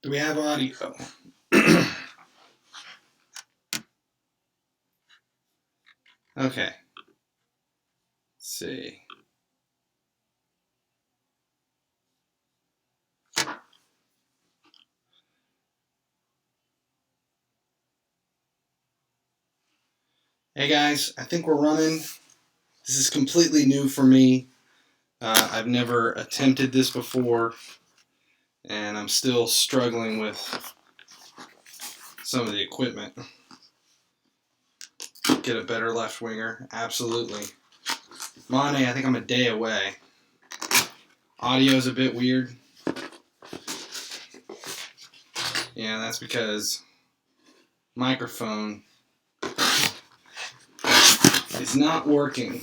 Do we have audio? Okay. Let's see. Hey guys, I think we're running. This is completely new for me. I've never attempted this before, and I'm still struggling with some of the equipment. Get a better left winger, absolutely. Mane, I think I'm a day away. Audio's a bit weird. Yeah, that's because microphone is not working.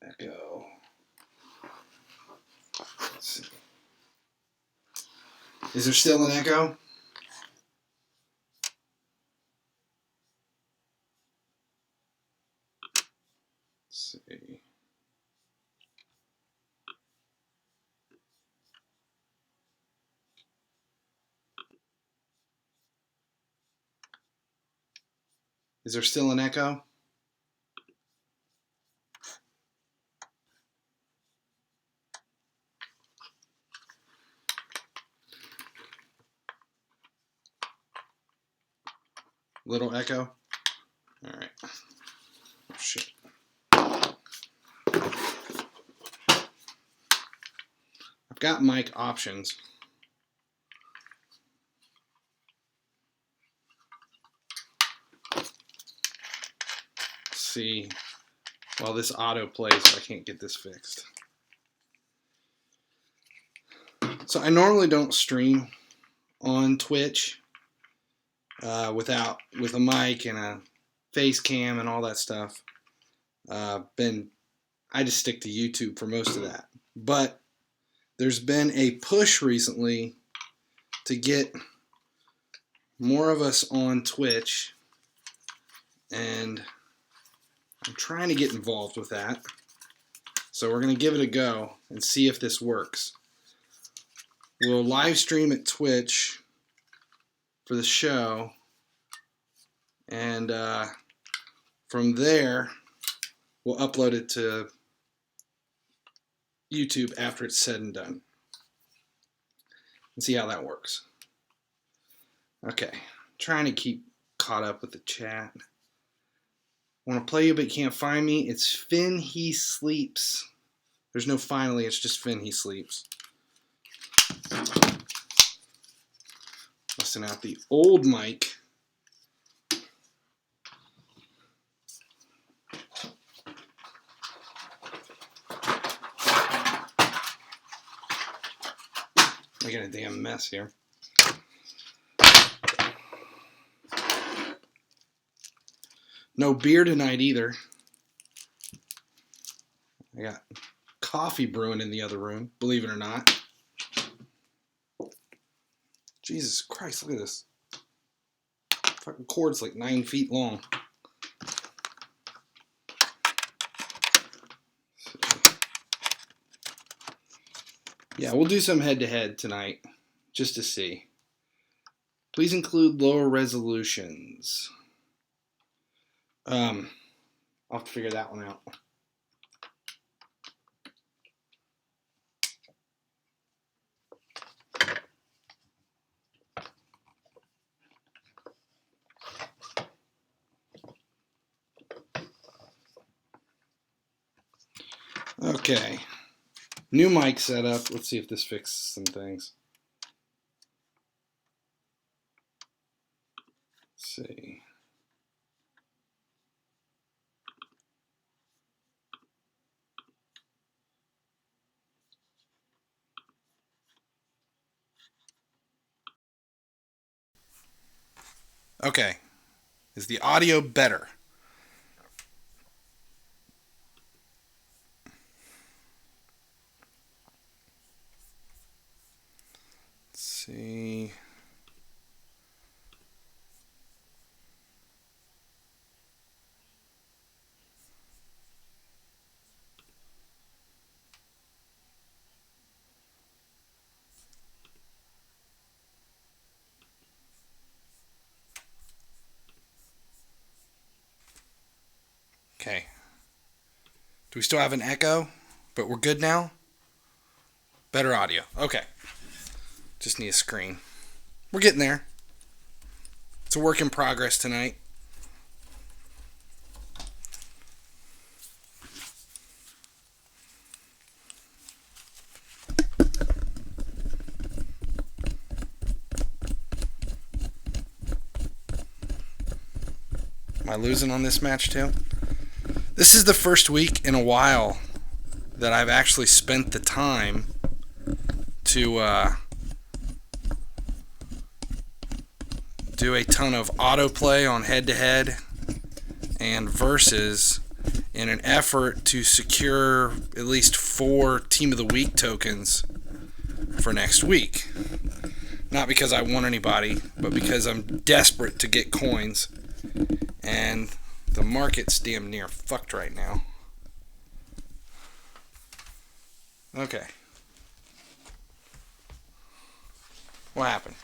Echo. Let's see. Is there still an echo? Let's see. Is there still an echo? Little echo? Alright. Oh, shit. I've got mic options. Let's see while this auto plays if I can't get this fixed. So I normally don't stream on Twitch with a mic and a face cam and all that stuff. I just stick to YouTube for most of that. But there's been a push recently to get more of us on Twitch, and I'm trying to get involved with that. So we're going to give it a go and see if this works. We'll live stream at Twitch for the show, and from there we'll upload it to YouTube after it's said and done and see how that works. Okay, trying to keep caught up with the chat. Want to play you but can't find me? It's FinallyHeSleeps. There's no finally, it's just FinallyHeSleeps. Busting out the old mic. Making a damn mess here. No beer tonight either. I got coffee brewing in the other room, believe it or not. Jesus Christ, look at this. Fucking cord's like 9 feet long. Yeah, we'll do some head-to-head tonight, just to see. Please include lower resolutions. I'll have to figure that one out. Okay, new mic setup. Let's see if this fixes some things. Let's see. Okay, is the audio better? Let's see. Okay. Do we still have an echo? But we're good now? Better audio. Okay. Just need a screen. We're getting there. It's a work in progress tonight. Am I losing on this match too? This is the first week in a while that I've actually spent the time to do a ton of autoplay on head-to-head and versus in an effort to secure at least 4 Team of the Week tokens for next week. Not because I want anybody, but because I'm desperate to get coins. And the market's damn near fucked right now. Okay. What happened?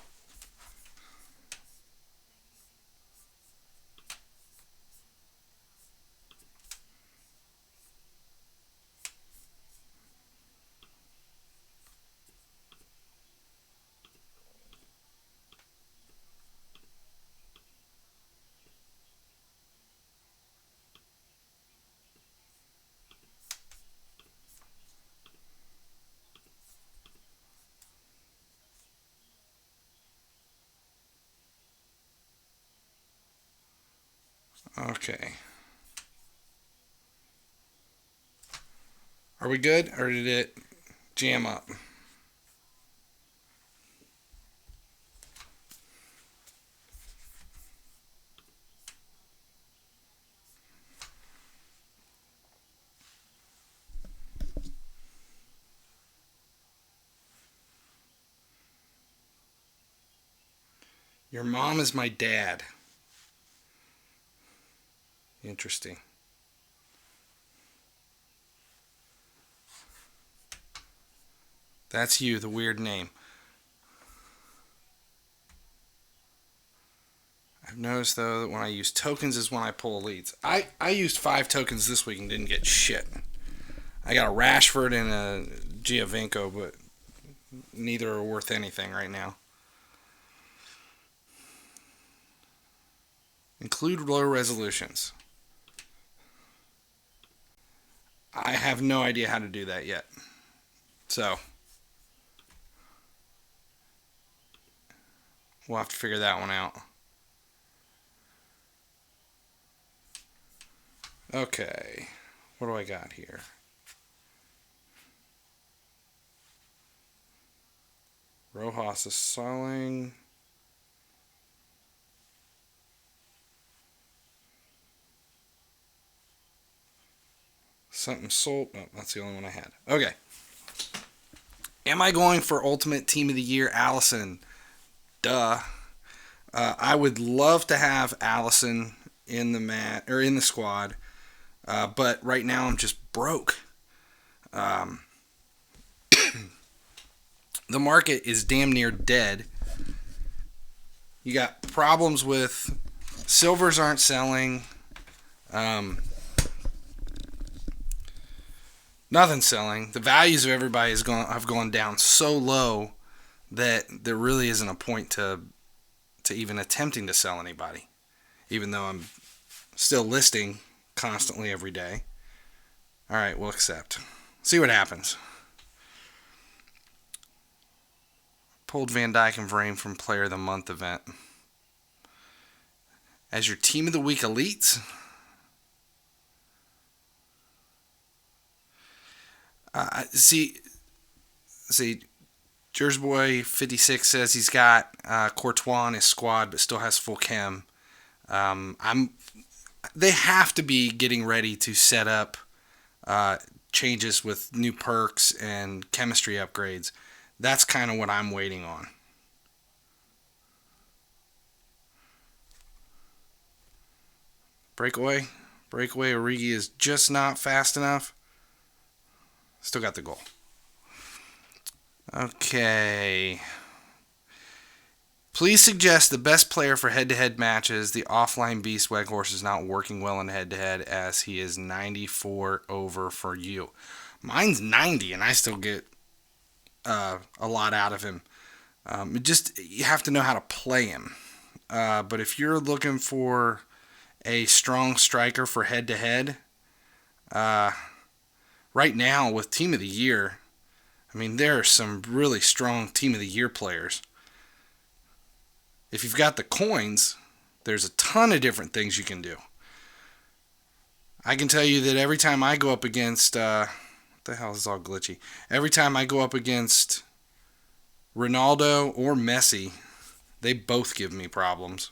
Okay. Are we good, or did it jam up? Your mom is my dad. Interesting. That's you, the weird name. I've noticed, though, that when I use tokens is when I pull elites. I used 5 tokens this week and didn't get shit. I got a Rashford and a Giovinco, but neither are worth anything right now. Include low resolutions. I have no idea how to do that yet. So, we'll have to figure that one out. Okay, what do I got here? Rojas is selling. Something sold. Oh, that's the only one I had. Okay. Am I going for Ultimate Team of the Year, Allison? Duh. I would love to have Allison in the squad, but right now I'm just broke. The market is damn near dead. You got problems with silvers aren't selling. Nothing's selling. The values of everybody have gone down so low that there really isn't a point to even attempting to sell anybody, even though I'm still listing constantly every day. All right, we'll accept. See what happens. Pulled Van Dijk and Varane from Player of the Month event. As your Team of the Week elites, see, Jersboy 56 says he's got Courtois in his squad, but still has full chem. They have to be getting ready to set up changes with new perks and chemistry upgrades. That's kind of what I'm waiting on. Breakaway, Origi is just not fast enough. Still got the goal. Okay. Please suggest the best player for head-to-head matches. The offline beast Weghorst is not working well in head-to-head as he is 94 over for you. Mine's 90, and I still get a lot out of him. You have to know how to play him. But if you're looking for a strong striker for head-to-head, right now with Team of the Year, I mean, there are some really strong Team of the Year players. If you've got the coins, there's a ton of different things you can do. I can tell you that every time I go up against... what the hell is all glitchy? Every time I go up against Ronaldo or Messi, they both give me problems.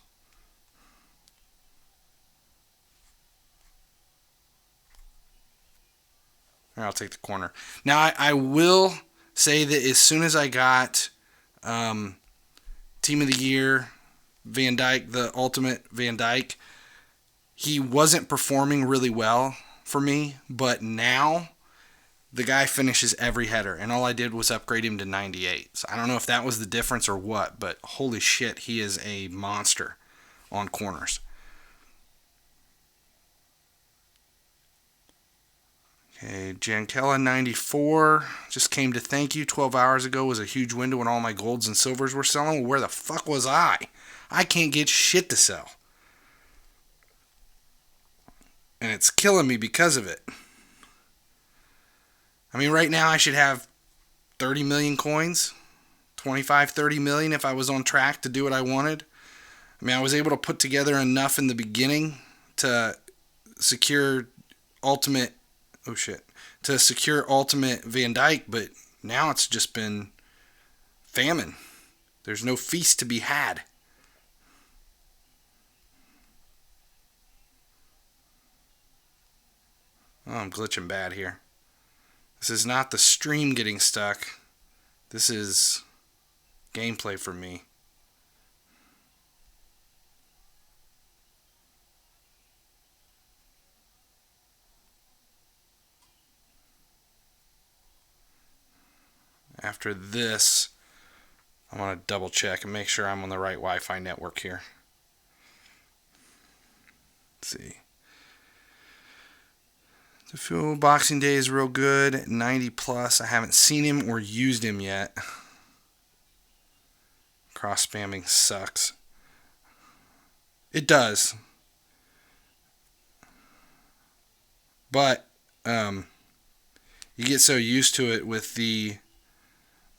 I'll take the corner. Now, I will say that as soon as I got Team of the Year, Van Dijk, the ultimate Van Dijk, he wasn't performing really well for me, but now the guy finishes every header, and all I did was upgrade him to 98. So I don't know if that was the difference or what, but holy shit, he is a monster on corners. Okay, Jankella 94 just came to thank you. 12 hours ago was a huge window when all my golds and silvers were selling. Where the fuck was I? I can't get shit to sell. And it's killing me because of it. I mean, right now I should have 30 million coins. 25, 30 million if I was on track to do what I wanted. I mean, I was able to put together enough in the beginning to secure ultimate... Oh shit. To secure ultimate Van Dijk, but now it's just been famine. There's no feast to be had. Oh, I'm glitching bad here. This is not the stream getting stuck. This is gameplay for me. After this, I want to double check and make sure I'm on the right Wi-Fi network here. Let's see. The fuel Boxing Day is real good. 90 plus. I haven't seen him or used him yet. Cross spamming sucks. It does. But you get so used to it with the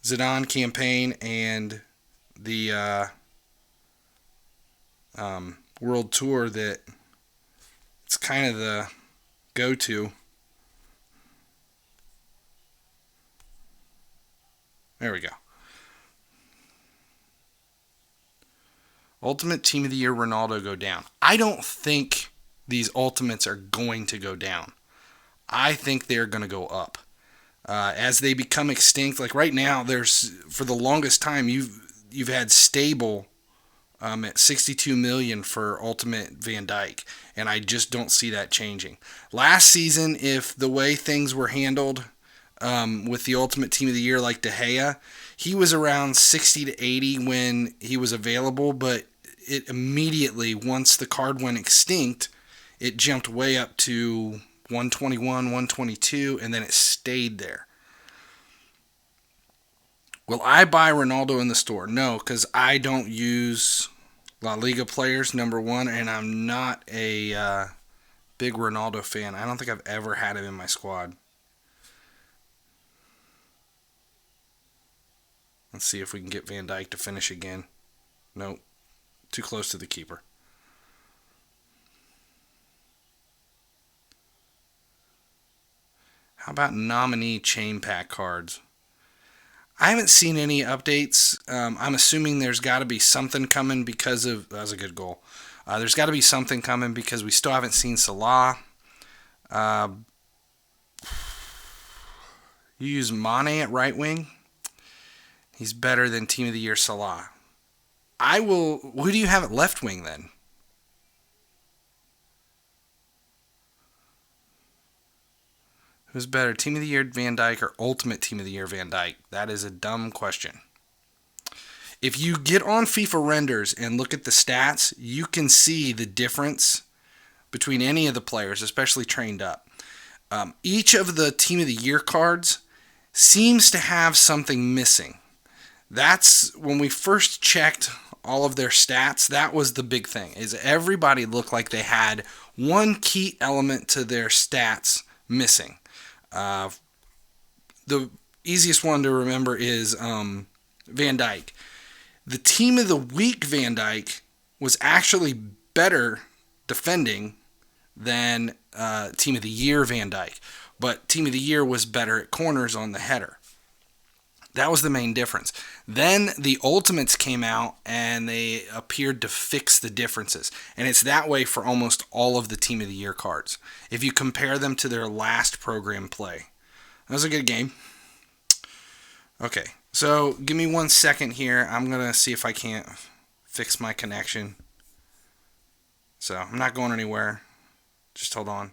ZIDANE campaign and the World Tour that it's kind of the go-to. There we go. Ultimate Team of the Year Ronaldo go down. I don't think these ultimates are going to go down. I think they're going to go up. As they become extinct, like right now, there's for the longest time you've had stable at 62 million for Ultimate Van Dijk, and I just don't see that changing. Last season, if the way things were handled with the Ultimate Team of the Year, like De Gea, he was around 60 to 80 when he was available, but it immediately, once the card went extinct, it jumped way up to 121, 122, and then it stayed there. Will I buy Ronaldo in the store? No, because I don't use La Liga players, number one, and I'm not a big Ronaldo fan. I don't think I've ever had him in my squad. Let's see if we can get Van Dijk to finish again. Nope. Too close to the keeper. How about nominee chain pack cards? I haven't seen any updates. I'm assuming there's got to be something coming because of... That was a good goal. There's got to be something coming because we still haven't seen Salah. You use Mane at right wing. He's better than Team of the Year Salah. Who do you have at left wing then? Who's better, Team of the Year Van Dijk or Ultimate Team of the Year Van Dijk? That is a dumb question. If you get on FIFA renders and look at the stats, you can see the difference between any of the players, especially trained up. Each of the Team of the Year cards seems to have something missing. That's when we first checked all of their stats. That was the big thing, is everybody looked like they had one key element to their stats missing. The easiest one to remember is Van Dijk. The Team of the Week Van Dijk was actually better defending than Team of the Year Van Dijk, but Team of the Year was better at corners on the header. That was the main difference. Then the Ultimates came out and they appeared to fix the differences. And it's that way for almost all of the Team of the Year cards, if you compare them to their last program play. That was a good game. Okay, so give me 1 second here. I'm going to see if I can't fix my connection. So I'm not going anywhere. Just hold on.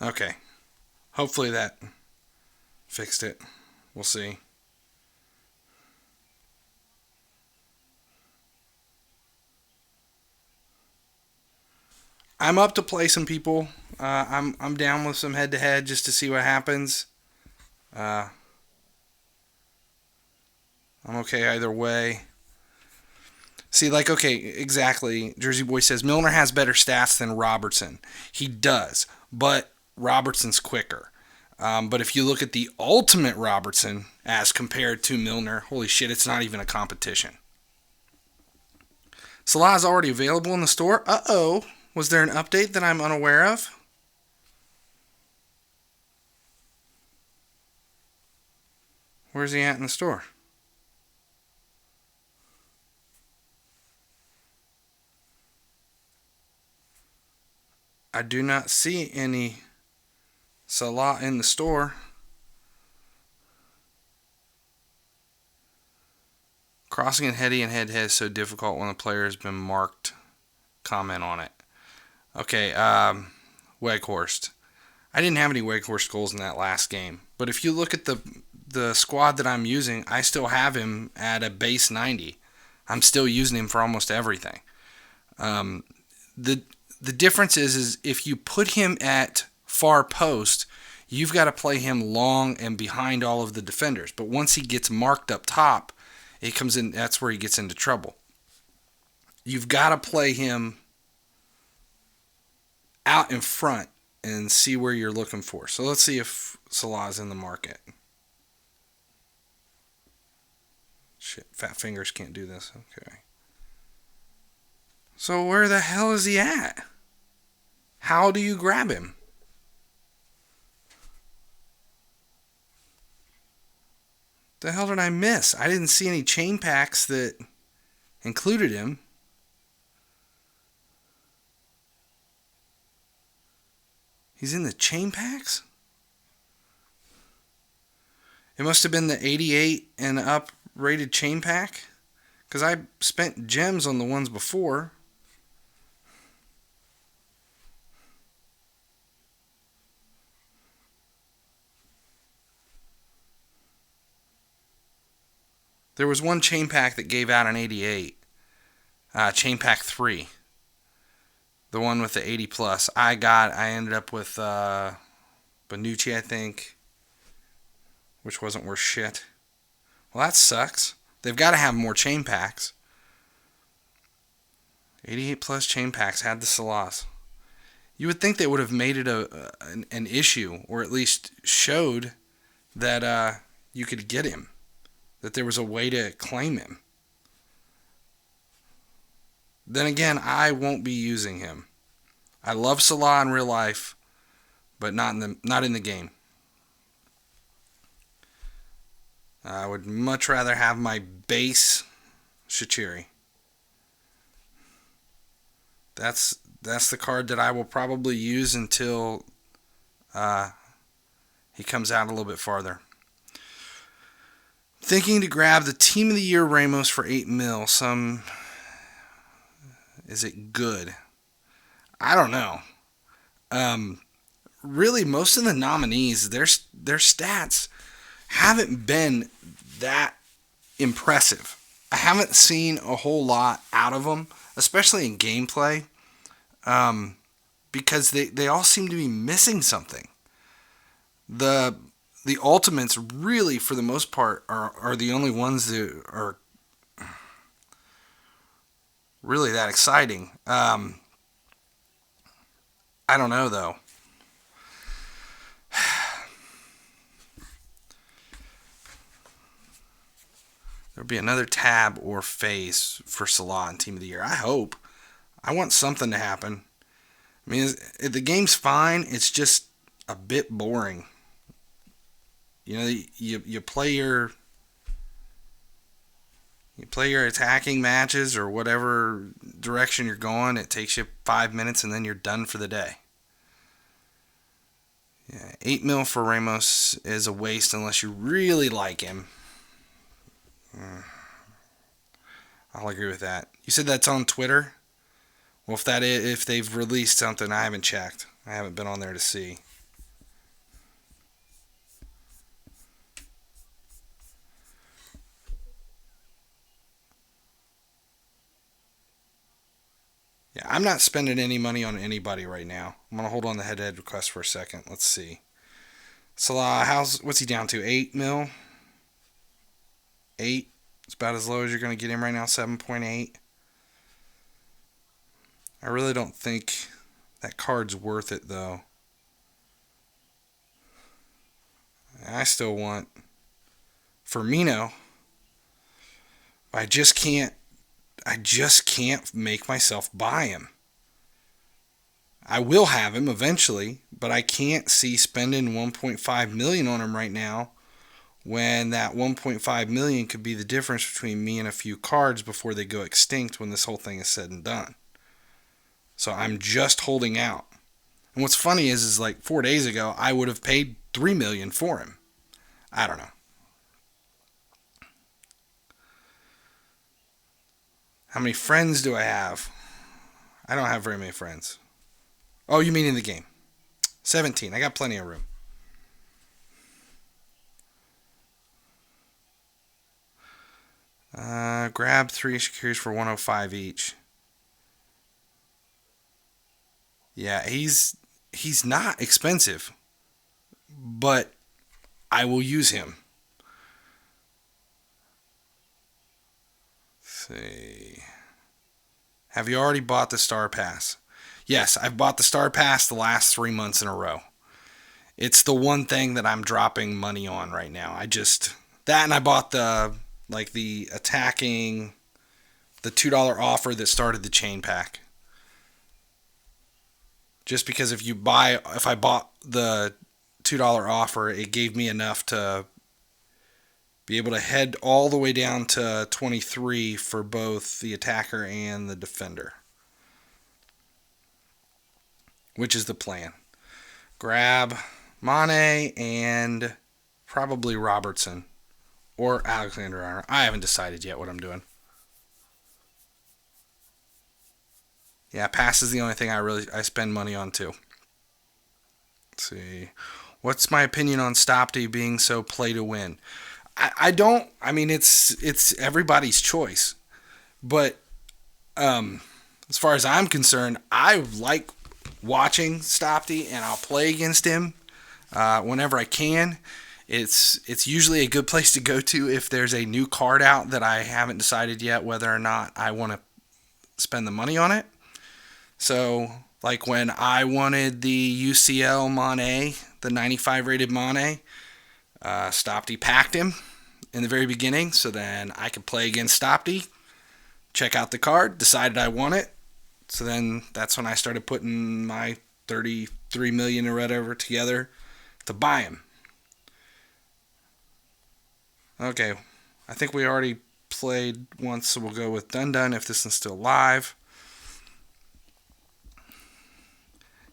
Okay. Hopefully that fixed it. We'll see. I'm up to play some people. I'm down with some head-to-head just to see what happens. I'm okay either way. See, like, okay, exactly. Jersey Boy says Milner has better stats than Robertson. He does, but Robertson's quicker. But if you look at the ultimate Robertson as compared to Milner, holy shit, it's not even a competition. Salah is already available in the store. Uh-oh. Was there an update that I'm unaware of? Where's he at in the store? I do not see any Salah in the store. Crossing and head-to-head is so difficult when the player has been marked. Comment on it. Okay, Weghorst. I didn't have any Weghorst goals in that last game. But if you look at the squad that I'm using, I still have him at a base 90. I'm still using him for almost everything. The difference is if you put him at far post, you've got to play him long and behind all of the defenders. But once he gets marked up top, it comes in. That's where he gets into trouble. You've got to play him out in front and see where you're looking for. So let's see if Salah's in the market. Shit, fat fingers can't do this. Okay. So where the hell is he at? How do you grab him? The hell did I miss? I didn't see any chain packs that included him. He's in the chain packs? It must have been the 88 and up rated chain pack, because I spent gems on the ones before. There was one chain pack that gave out an 88. Chain pack 3. The one with the 80 plus. I ended up with Bonucci, I think, which wasn't worth shit. Well, that sucks. They've got to have more chain packs. 88 plus chain packs had the Salahs. You would think they would have made it an issue, or at least showed that you could get him. That there was a way to claim him. Then again, I won't be using him. I love Salah in real life, but not in the game. I would much rather have my base Shaqiri. that's the card that I will probably use until he comes out a little bit farther. Thinking to grab the Team of the Year Ramos for 8 mil. Is it good? I don't know. Really, most of the nominees, their stats haven't been that impressive. I haven't seen a whole lot out of them, especially in gameplay, because they all seem to be missing something. The ultimates really, for the most part, are the only ones that are really that exciting. I don't know, though. There'll be another tab or phase for Salah in Team of the Year. I hope. I want something to happen. I mean, the game's fine. It's just a bit boring. You know, you play your attacking matches or whatever direction you're going. It takes you 5 minutes and then you're done for the day. Yeah, 8 mil for Ramos is a waste unless you really like him. I'll agree with that. You said that's on Twitter? Well, if they've released something, I haven't checked. I haven't been on there to see. Yeah, I'm not spending any money on anybody right now. I'm going to hold on the head-to-head request for a second. Let's see. Salah, what's he down to? 8 mil? 8? It's about as low as you're going to get him right now, 7.8. I really don't think that card's worth it, though. I still want Firmino. I just can't make myself buy him. I will have him eventually, but I can't see spending 1.5 million on him right now when that 1.5 million could be the difference between me and a few cards before they go extinct when this whole thing is said and done. So I'm just holding out. And what's funny is like 4 days ago, I would have paid 3 million for him. I don't know. How many friends do I have? I don't have very many friends. Oh, you mean in the game? 17. I got plenty of room. Grab 3 Shakiris for 105 each. Yeah, he's not expensive, but I will use him. Let's see. Have you already bought the Star Pass? Yes, I've bought the Star Pass the last 3 months in a row. It's the one thing that I'm dropping money on right now. That, and I bought the attacking, the $2 offer that started the chain pack. Just because if I bought the $2 offer, it gave me enough to be able to head all the way down to 23 for both the attacker and the defender. Which is the plan. Grab Mane and probably Robertson or Alexander-Arnold. I haven't decided yet what I'm doing. Yeah, pass is the only thing I spend money on too. Let's see. What's my opinion on Stopty being so play to win? I mean, it's everybody's choice. But as far as I'm concerned, I like watching Stopty, and I'll play against him whenever I can. It's usually a good place to go to if there's a new card out that I haven't decided yet whether or not I want to spend the money on it. So, like when I wanted the UCL Mane, the 95 rated Mane, Stopty packed him in the very beginning, so then I could play against Stopty, check out the card, decided I want it. So then that's when I started putting my 33 million or whatever together to buy him. Okay, I think we already played once, so we'll go with Dun if this is still live.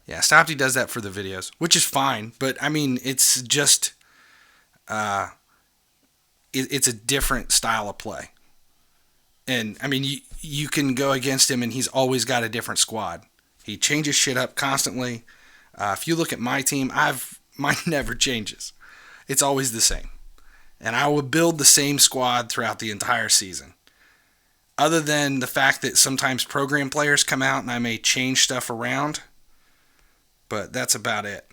Yeah, Stopty does that for the videos, which is fine. But, I mean, it's just... it's a different style of play. And, I mean, you can go against him, and he's always got a different squad. He changes shit up constantly. If you look at my team, mine never changes. It's always the same. And I will build the same squad throughout the entire season. Other than the fact that sometimes program players come out and I may change stuff around. But that's about it.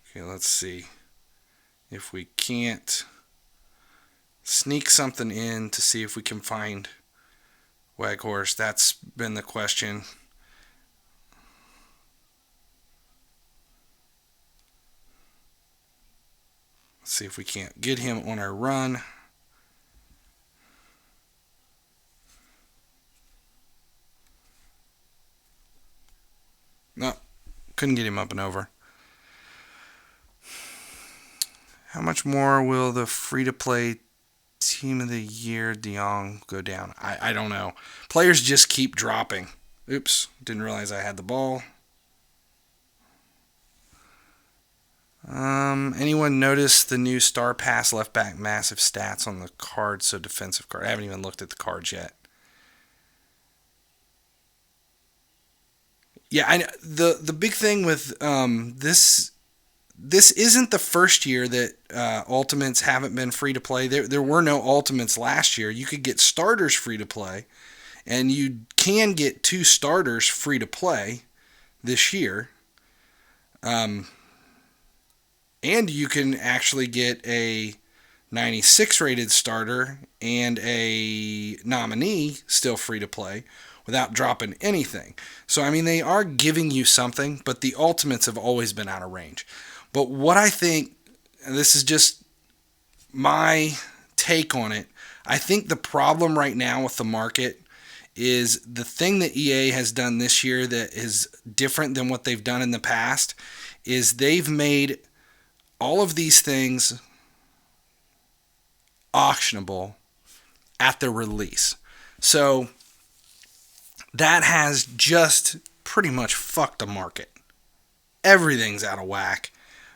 Okay, let's see if we can't sneak something in to see if we can find Weghorst. That's been the question. Let's see if we can't get him on our run. No, couldn't get him up and over. How much more will the free-to-play Team of the Year De Jong go down? I don't know. Players just keep dropping. Oops, didn't realize I had the ball. Anyone notice the new Star Pass left back massive stats on the card, so defensive card? I haven't even looked at the cards yet. Yeah, I know. The big thing with this isn't the first year that Ultimates haven't been free to play. There were no Ultimates last year. You could get starters free to play, and you can get 2 starters free to play this year. And you can actually get a 96 rated starter and a nominee still free to play without dropping anything. So, I mean, they are giving you something, but the Ultimates have always been out of range. But what I think, and this is just my take on it, I think the problem right now with the market is the thing that EA has done this year that is different than what they've done in the past is they've made all of these things auctionable at the release. So that has just pretty much fucked the market. Everything's out of whack.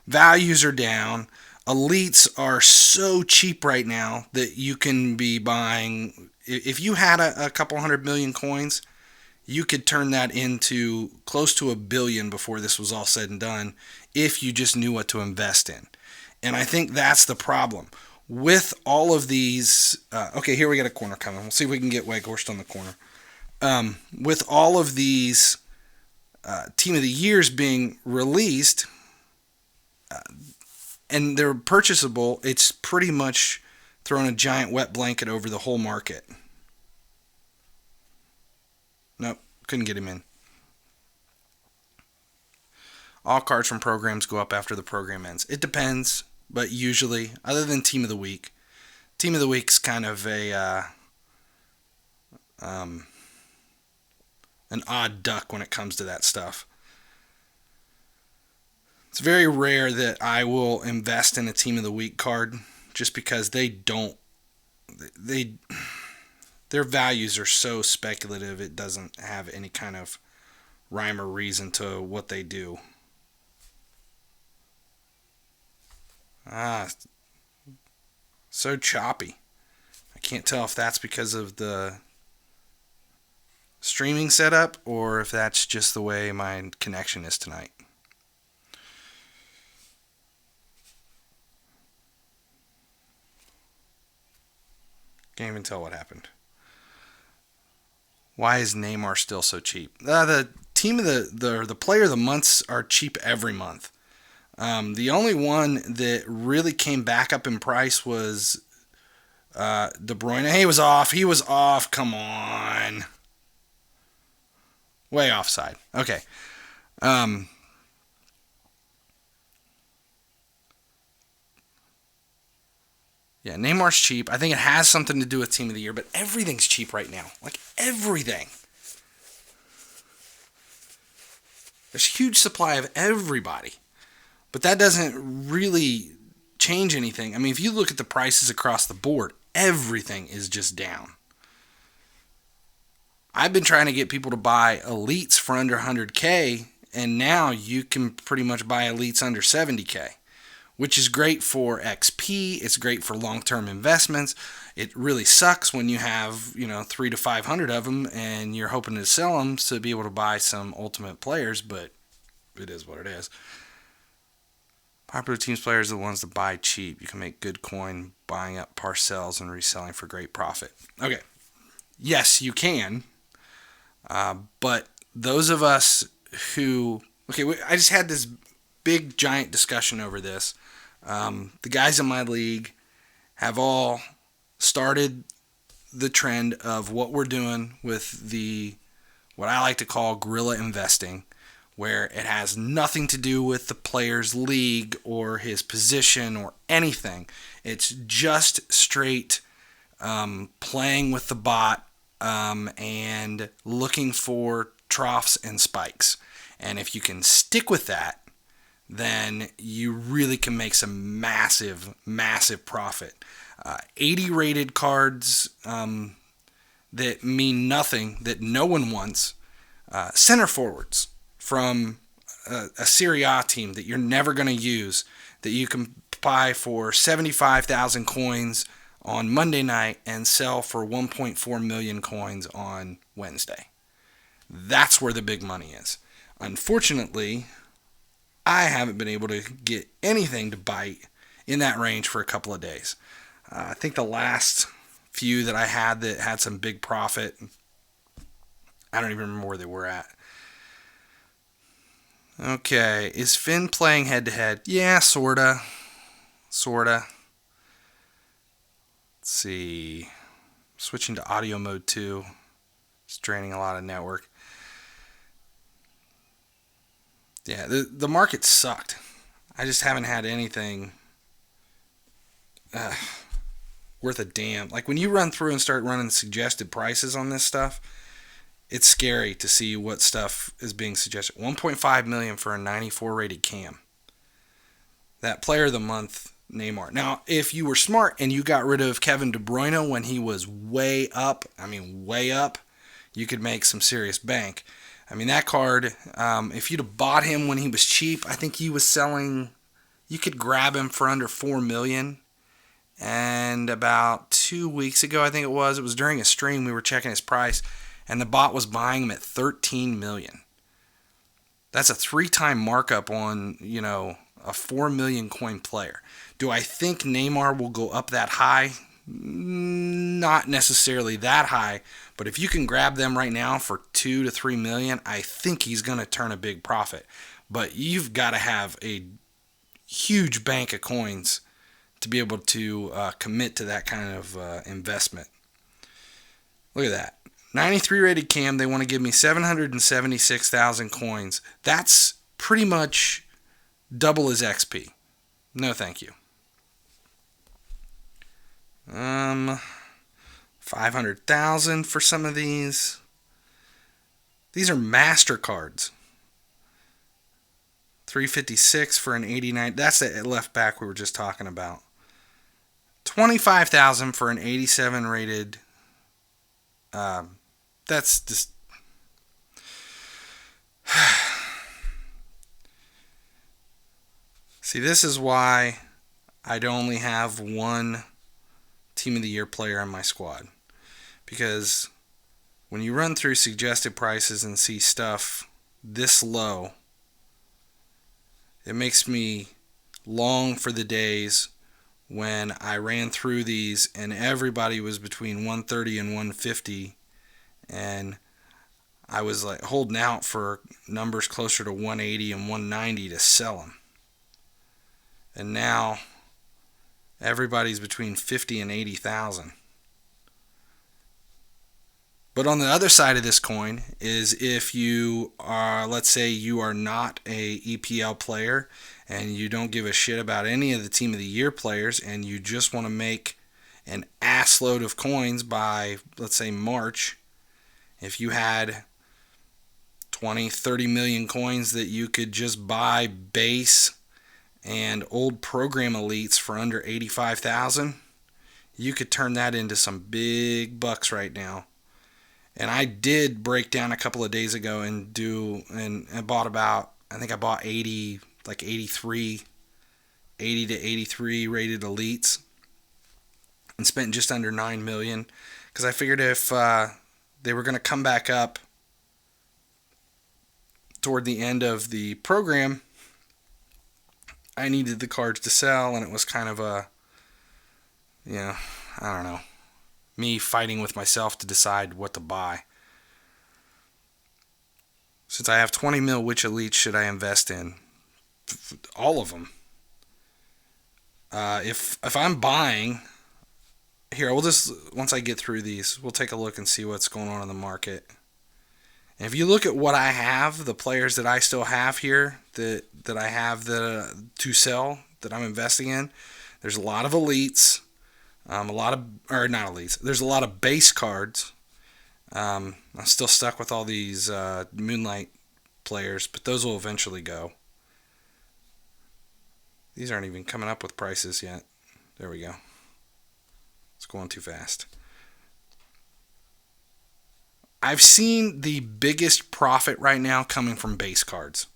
Values are down. Elites are so cheap right now that you can be buying... If you had a couple 100 million coins, you could turn that into close to $1 billion before this was all said and done if you just knew what to invest in. And I think that's the problem. With all of these... okay, here we got a corner coming. We'll see if we can get Weghorst on the corner. With all of these Team of the Years being released, and they're purchasable, it's pretty much throwing a giant wet blanket over the whole market. Nope, couldn't get him in. All cards from programs go up after the program ends. It depends, but usually, other than Team of the Week. Team of the Week's kind of an odd duck when it comes to that stuff. It's very rare that I will invest in a Team of the Week card just because their values are so speculative it doesn't have any kind of rhyme or reason to what they do. So choppy. I can't tell if that's because of the streaming setup or if that's just the way my connection is tonight. Can't even tell what happened. Why is Neymar still so cheap? The team of the player of the months are cheap every month. The only one that really came back up in price was De Bruyne. He was off. Come on. Way offside. Okay. Yeah, Neymar's cheap. I think it has something to do with Team of the Year, but everything's cheap right now. Like, everything. There's a huge supply of everybody. But that doesn't really change anything. I mean, if you look at the prices across the board, everything is just down. I've been trying to get people to buy elites for under 100K, and now you can pretty much buy elites under 70K, which is great for XP. It's great for long-term investments. It really sucks when you have, 300 to 500 of them and you're hoping to sell them to be able to buy some ultimate players, but it is what it is. Popular teams players are the ones that buy cheap. You can make good coin buying up parcels and reselling for great profit. Okay. Yes, you can. But those of us who... Okay, I just had this big, giant discussion over this. The guys in my league have all started the trend of what we're doing with what I like to call guerrilla investing, where it has nothing to do with the player's league or his position or anything. It's just straight playing with the bot and looking for troughs and spikes. And if you can stick with that, then you really can make some massive, massive profit. 80 rated cards that mean nothing, that no one wants. Center forwards from a Serie A team that you're never going to use, that you can buy for 75,000 coins on Monday night and sell for 1.4 million coins on Wednesday. That's where the big money is. Unfortunately, I haven't been able to get anything to bite in that range for a couple of days. I think the last few that I had that had some big profit, I don't even remember where they were at. Okay, is Finn playing head-to-head? Yeah, sorta. Let's see. Switching to audio mode too. It's draining a lot of network. Yeah, the market sucked. I just haven't had anything worth a damn. Like when you run through and start running suggested prices on this stuff, it's scary to see what stuff is being suggested. 1.5 million for a 94 rated cam. That player of the month, Neymar. Now, if you were smart and you got rid of Kevin De Bruyne when he was way up, you could make some serious bank. I mean, that card, if you'd have bought him when he was cheap, I think he was selling, you could grab him for under 4 million. And about 2 weeks ago, I think it was during a stream, we were checking his price, and the bot was buying him at 13 million. That's a 3-time markup on, a 4 million coin player. Do I think Neymar will go up that high? Not necessarily that high, but if you can grab them right now for 2 to 3 million, I think he's going to turn a big profit. But you've got to have a huge bank of coins to be able to commit to that kind of investment. Look at that. 93 rated cam, they want to give me 776,000 coins. That's pretty much double his XP. No, thank you. 500,000 for some of these. These are MasterCards. 356 for an 89. That's the left back we were just talking about. 25,000 for an 87 rated. That's just. See, this is why I'd only have one Team of the Year player in my squad. Because when you run through suggested prices and see stuff this low, it makes me long for the days when I ran through these and everybody was between 130 and 150, and I was like holding out for numbers closer to 180 and 190 to sell them. And now everybody's between 50 and 80,000. But on the other side of this coin is if you are, let's say you are not a EPL player and you don't give a shit about any of the Team of the Year players and you just want to make an ass load of coins by, let's say, March, if you had 20, 30 million coins that you could just buy base and old program elites for under 85,000, you could turn that into some big bucks right now. And I did break down a couple of days ago and bought about, I think I bought 80, like 80 to 83 rated elites, and spent just under 9 million, because I figured if they were going to come back up toward the end of the program, I needed the cards to sell, and it was kind of a, I don't know, me fighting with myself to decide what to buy. Since I have 20 mil, which elites should I invest in? All of them. If I'm buying, here, we'll just, once I get through these, we'll take a look and see what's going on in the market. And if you look at what I have, the players that I still have here, that I have to sell, that I'm investing in, there's a lot of elites, not elites, there's a lot of base cards. I'm still stuck with all these Moonlight players, but those will eventually go. These aren't even coming up with prices yet. There we go. It's going too fast. I've seen the biggest profit right now coming from base cards.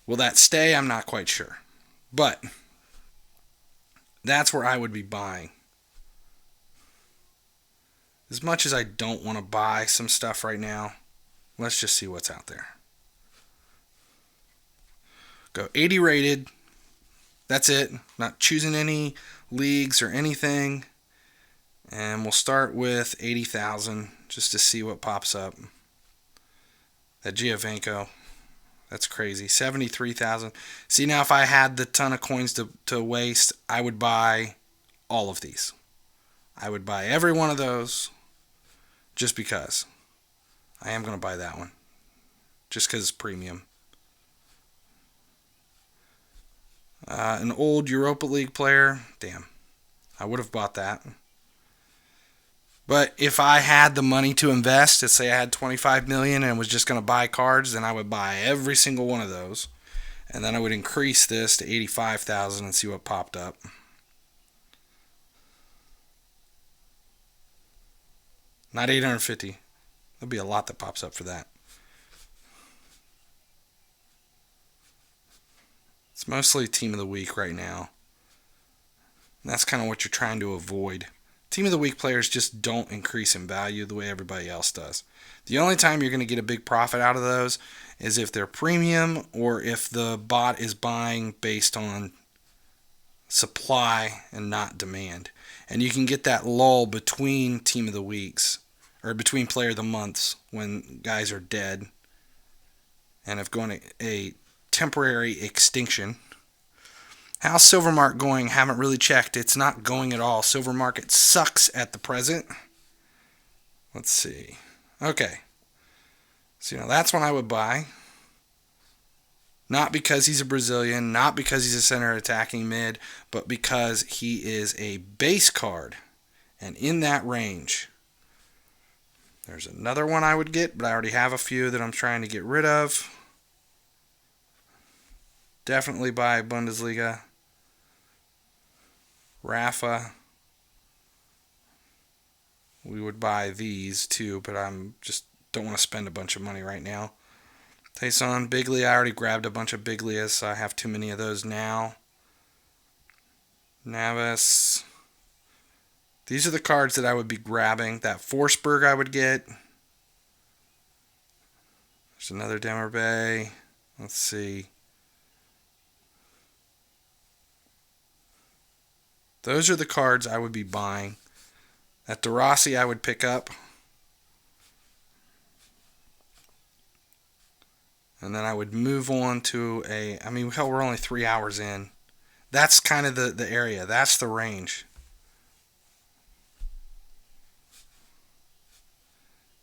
Will that stay? I'm not quite sure. But that's where I would be buying. As much as I don't want to buy some stuff right now, let's just see what's out there. Go 80 rated. That's it. Not choosing any leagues or anything. And we'll start with 80,000 just to see what pops up. That Giovinco, that's crazy. 73,000. See, now if I had the ton of coins to waste, I would buy all of these. I would buy every one of those just because. I am going to buy that one. Just because it's premium. An old Europa League player. Damn. I would have bought that. But if I had the money to invest, let's say I had 25 million and was just going to buy cards, then I would buy every single one of those. And then I would increase this to 85,000 and see what popped up. Not 850. There'll be a lot that pops up for that. It's mostly Team of the Week right now. And that's kind of what you're trying to avoid. Team of the Week players just don't increase in value the way everybody else does. The only time you're going to get a big profit out of those is if they're premium or if the bot is buying based on supply and not demand. And you can get that lull between Team of the Weeks or between Player of the Months when guys are dead and have gone a temporary extinction. How's Silvermark going? Haven't really checked. It's not going at all. Silver Market sucks at the present. Let's see. Okay. So, that's one I would buy. Not because he's a Brazilian, not because he's a center attacking mid, but because he is a base card. And in that range. There's another one I would get, but I already have a few that I'm trying to get rid of. Definitely buy Bundesliga. Rafa. We would buy these too, but I'm just don't want to spend a bunch of money right now. Tyson, Biglia, I already grabbed a bunch of Biglias, so I have too many of those now. Navas. These are the cards that I would be grabbing. That Forsberg I would get. There's another Demerbe. Let's see. Those are the cards I would be buying. That De Rossi I would pick up. And then I would move on to we're only 3 hours in. That's kind of the area. That's the range.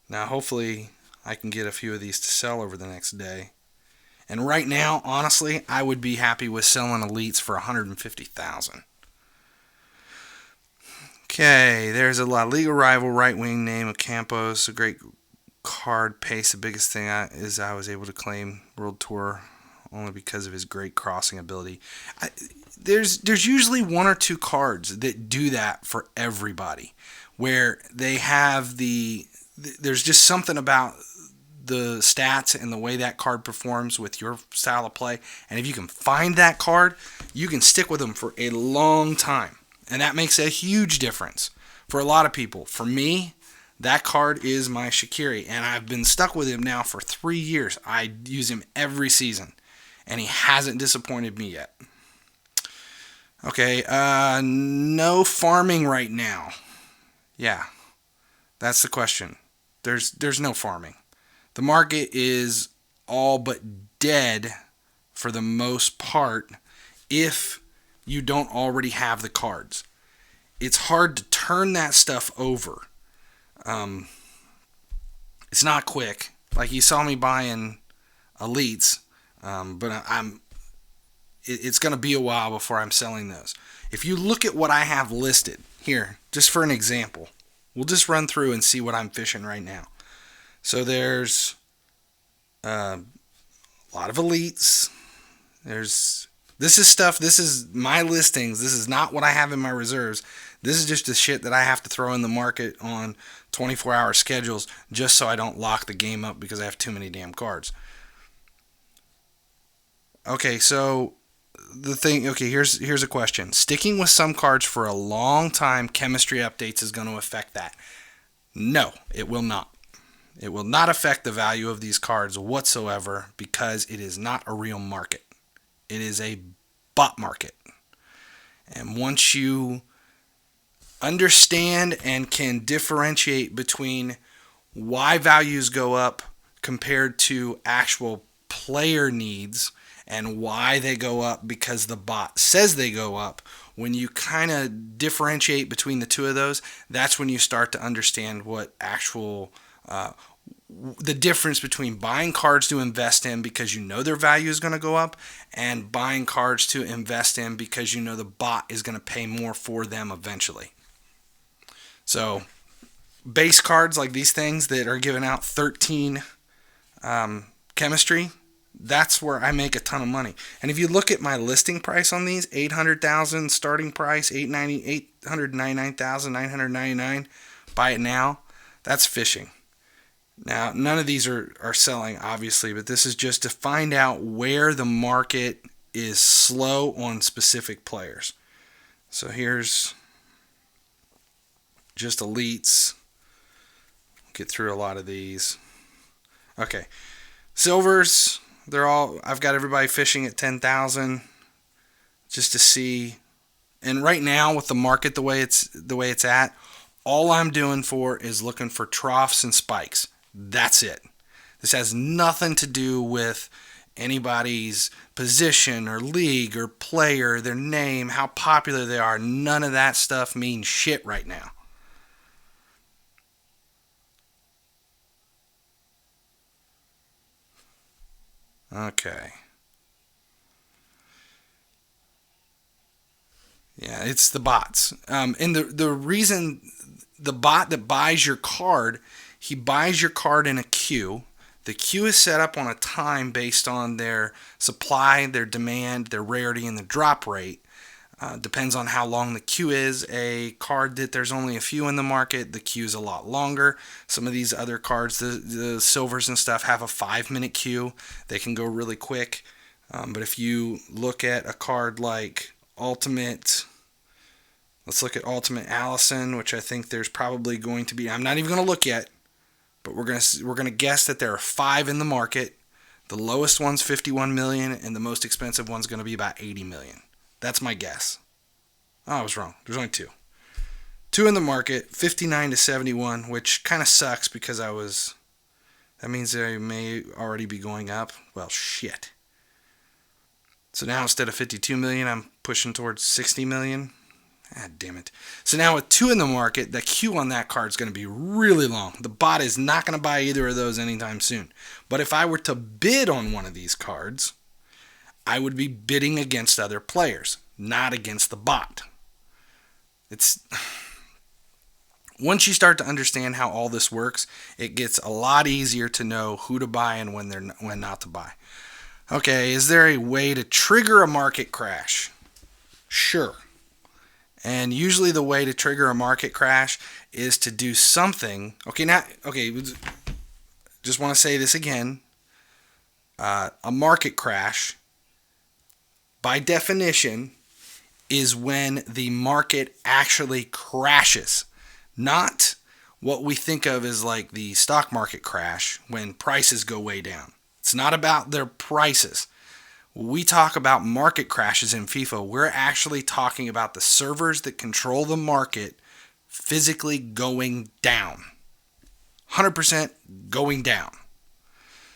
Now, hopefully, I can get a few of these to sell over the next day. And right now, honestly, I would be happy with selling elites for $150,000. Okay, there's a La Liga rival right wing name of Campos. A great card pace. The biggest thing is I was able to claim World Tour only because of his great crossing ability. There's usually one or two cards that do that for everybody, where they have there's just something about the stats and the way that card performs with your style of play. And if you can find that card, you can stick with them for a long time. And that makes a huge difference for a lot of people. For me, that card is my Shaqiri, and I've been stuck with him now for 3 years. I use him every season, and he hasn't disappointed me yet. Okay, no farming right now. Yeah, that's the question. There's no farming. The market is all but dead for the most part if you don't already have the cards. It's hard to turn that stuff over. It's not quick. Like you saw me buying elites, but it's going to be a while before I'm selling those. If you look at what I have listed here, just for an example, we'll just run through and see what I'm fishing right now. So there's a lot of elites. This is my listings. This is not what I have in my reserves. This is just the shit that I have to throw in the market on 24-hour schedules just so I don't lock the game up because I have too many damn cards. Okay, so here's a question. Sticking with some cards for a long time, chemistry updates is going to affect that. No, it will not. It will not affect the value of these cards whatsoever because it is not a real market. It is a bot market. And once you understand and can differentiate between why values go up compared to actual player needs and why they go up because the bot says they go up, when you kind of differentiate between the two of those, that's when you start to understand what actual the difference between buying cards to invest in because you know their value is going to go up and buying cards to invest in because you know the bot is going to pay more for them eventually. So base cards like these things that are giving out 13 chemistry, that's where I make a ton of money. And if you look at my listing price on these, $800,000 starting price, $899,999, buy it now, that's fishing. Now, none of these are selling, obviously, but this is just to find out where the market is slow on specific players. So here's just elites. Get through a lot of these. Okay. Silvers, I've got everybody fishing at 10,000 just to see. And right now with the market the way it's at, all I'm doing is looking for troughs and spikes. That's it. This has nothing to do with anybody's position or league or player, their name, how popular they are. None of that stuff means shit right now. Okay. Yeah, it's the bots. And the reason the bot that buys your card, he buys your card in a queue. The queue is set up on a time based on their supply, their demand, their rarity, and the drop rate. Depends on how long the queue is. A card that there's only a few in the market, the queue is a lot longer. Some of these other cards, the silvers and stuff, have a 5-minute queue. They can go really quick. But if you look at a card like Ultimate, let's look at Ultimate Allison, which I think there's probably going to be. I'm not even going to look yet, but we're gonna guess that there are 5 in the market. The lowest one's 51 million, and the most expensive one's going to be about 80 million. That's my guess. Oh, I was wrong. There's only 2. 2 in the market, 59 to 71, which kind of sucks because that means they may already be going up. Well, shit. So now instead of 52 million, I'm pushing towards 60 million. Ah, damn it. So now with 2 in the market, the queue on that card is going to be really long. The bot is not going to buy either of those anytime soon. But if I were to bid on one of these cards, I would be bidding against other players, not against the bot. Once you start to understand how all this works, it gets a lot easier to know who to buy and when not to buy. Okay, is there a way to trigger a market crash? Sure. And usually the way to trigger a market crash is to do something. Okay, just want to say this again. A market crash, by definition, is when the market actually crashes. Not what we think of as like the stock market crash when prices go way down. It's not about their prices. When we talk about market crashes in FIFA, we're actually talking about the servers that control the market physically going down. 100% going down.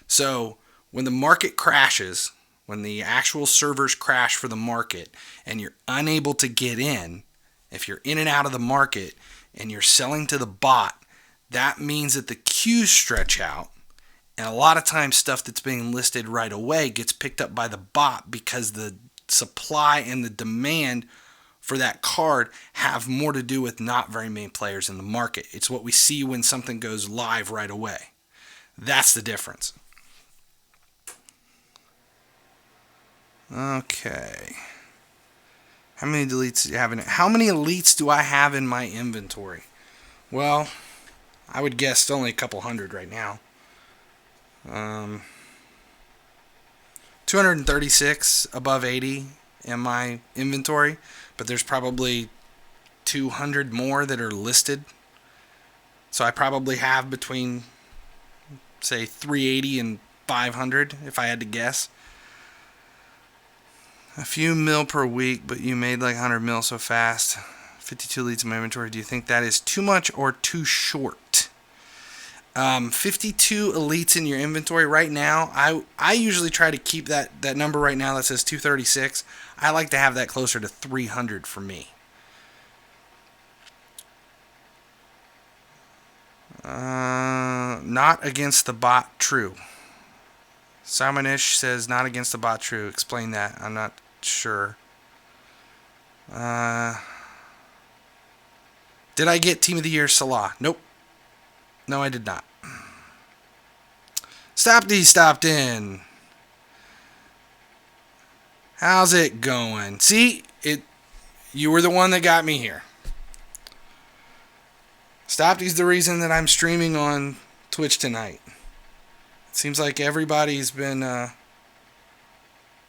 So when the market crashes, when the actual servers crash for the market and you're unable to get in, if you're in and out of the market and you're selling to the bot, that means that the queues stretch out. And a lot of times stuff that's being listed right away gets picked up by the bot because the supply and the demand for that card have more to do with not very many players in the market. It's what we see when something goes live right away. That's the difference. Okay. How many deletes do you have in it? How many elites do I have in my inventory? Well, I would guess only a couple hundred right now. 236 above 80 in my inventory, but there's probably 200 more that are listed. So I probably have between, say, 380 and 500 if I had to guess. A few mil per week, but you made like 100 mil so fast. 52 leads in my inventory. Do you think that is too much or too short? 52 elites in your inventory right now. I usually try to keep that number right now that says 236. I like to have that closer to 300 for me. Not against the bot, true. Simonish says not against the bot, true. Explain that. I'm not sure. Did I get Team of the Year Salah? Nope. No, I did not. Stopdy stopped in. How's it going? See, you were the one that got me here. Stopdy's the reason that I'm streaming on Twitch tonight. It seems like everybody's been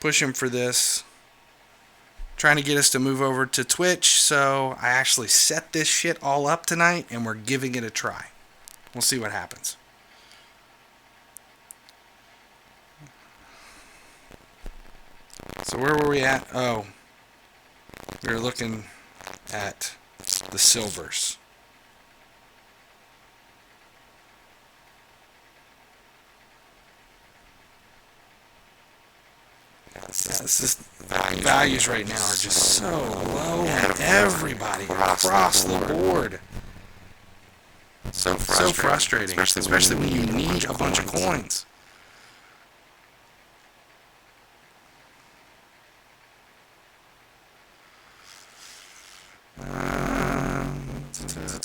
pushing for this, trying to get us to move over to Twitch, so I actually set this shit all up tonight, and we're giving it a try. We'll see what happens. So where were we at? Oh, we were looking at the silvers. Values right now are just so low on everybody across the board. So frustrating, especially when you need a bunch of coins.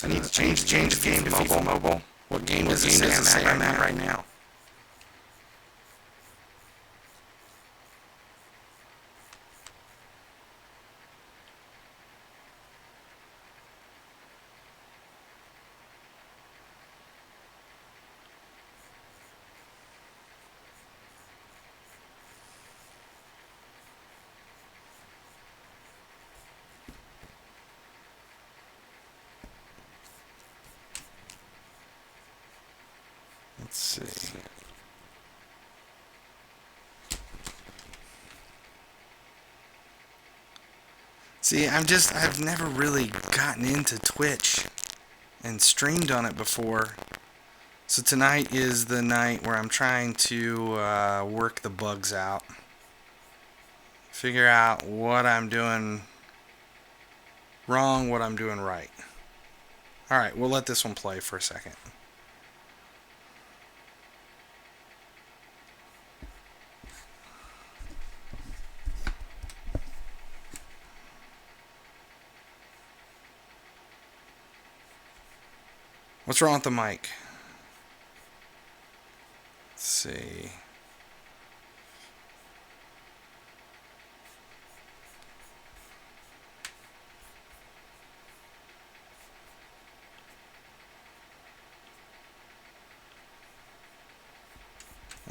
I need to change the game to FIFA Mobile. What game does it say I'm at right now? Let's see. See, I've never really gotten into Twitch and streamed on it before. So tonight is the night where I'm trying to work the bugs out. Figure out what I'm doing wrong, what I'm doing right. Alright, we'll let this one play for a second. What's wrong with the mic? Let's see.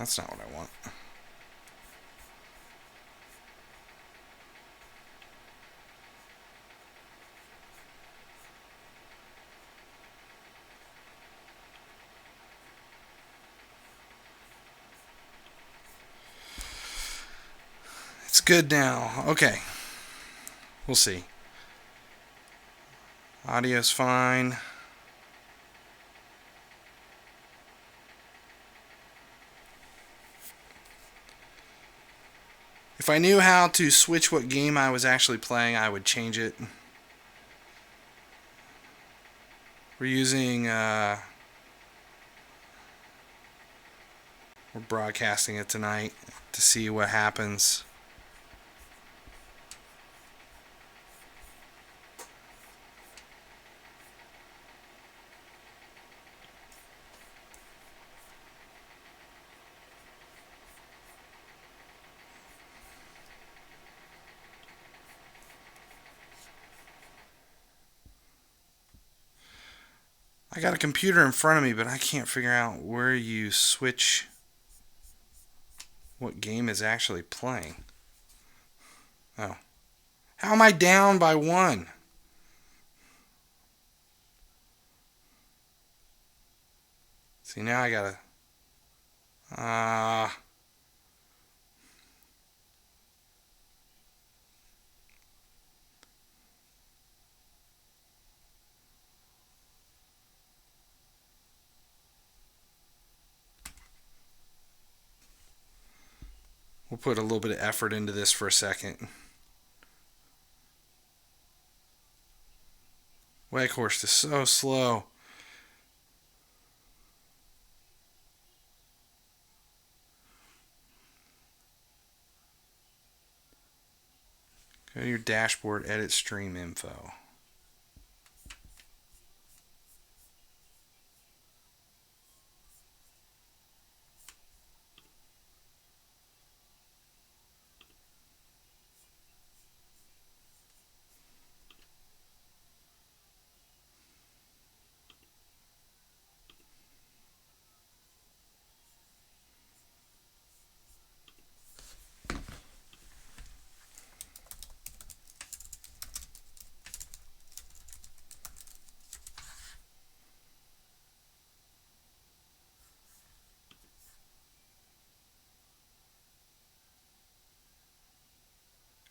That's not what I want. It's good now. Okay. We'll see. Audio's fine. If I knew how to switch what game I was actually playing, I would change it. We're using, we're broadcasting it tonight to see what happens. I got a computer in front of me, but I can't figure out where you switch what game is actually playing. Oh. How am I down by 1? See, now I gotta... We'll put a little bit of effort into this for a second. Weghorst is so slow. Go to your dashboard, edit stream info.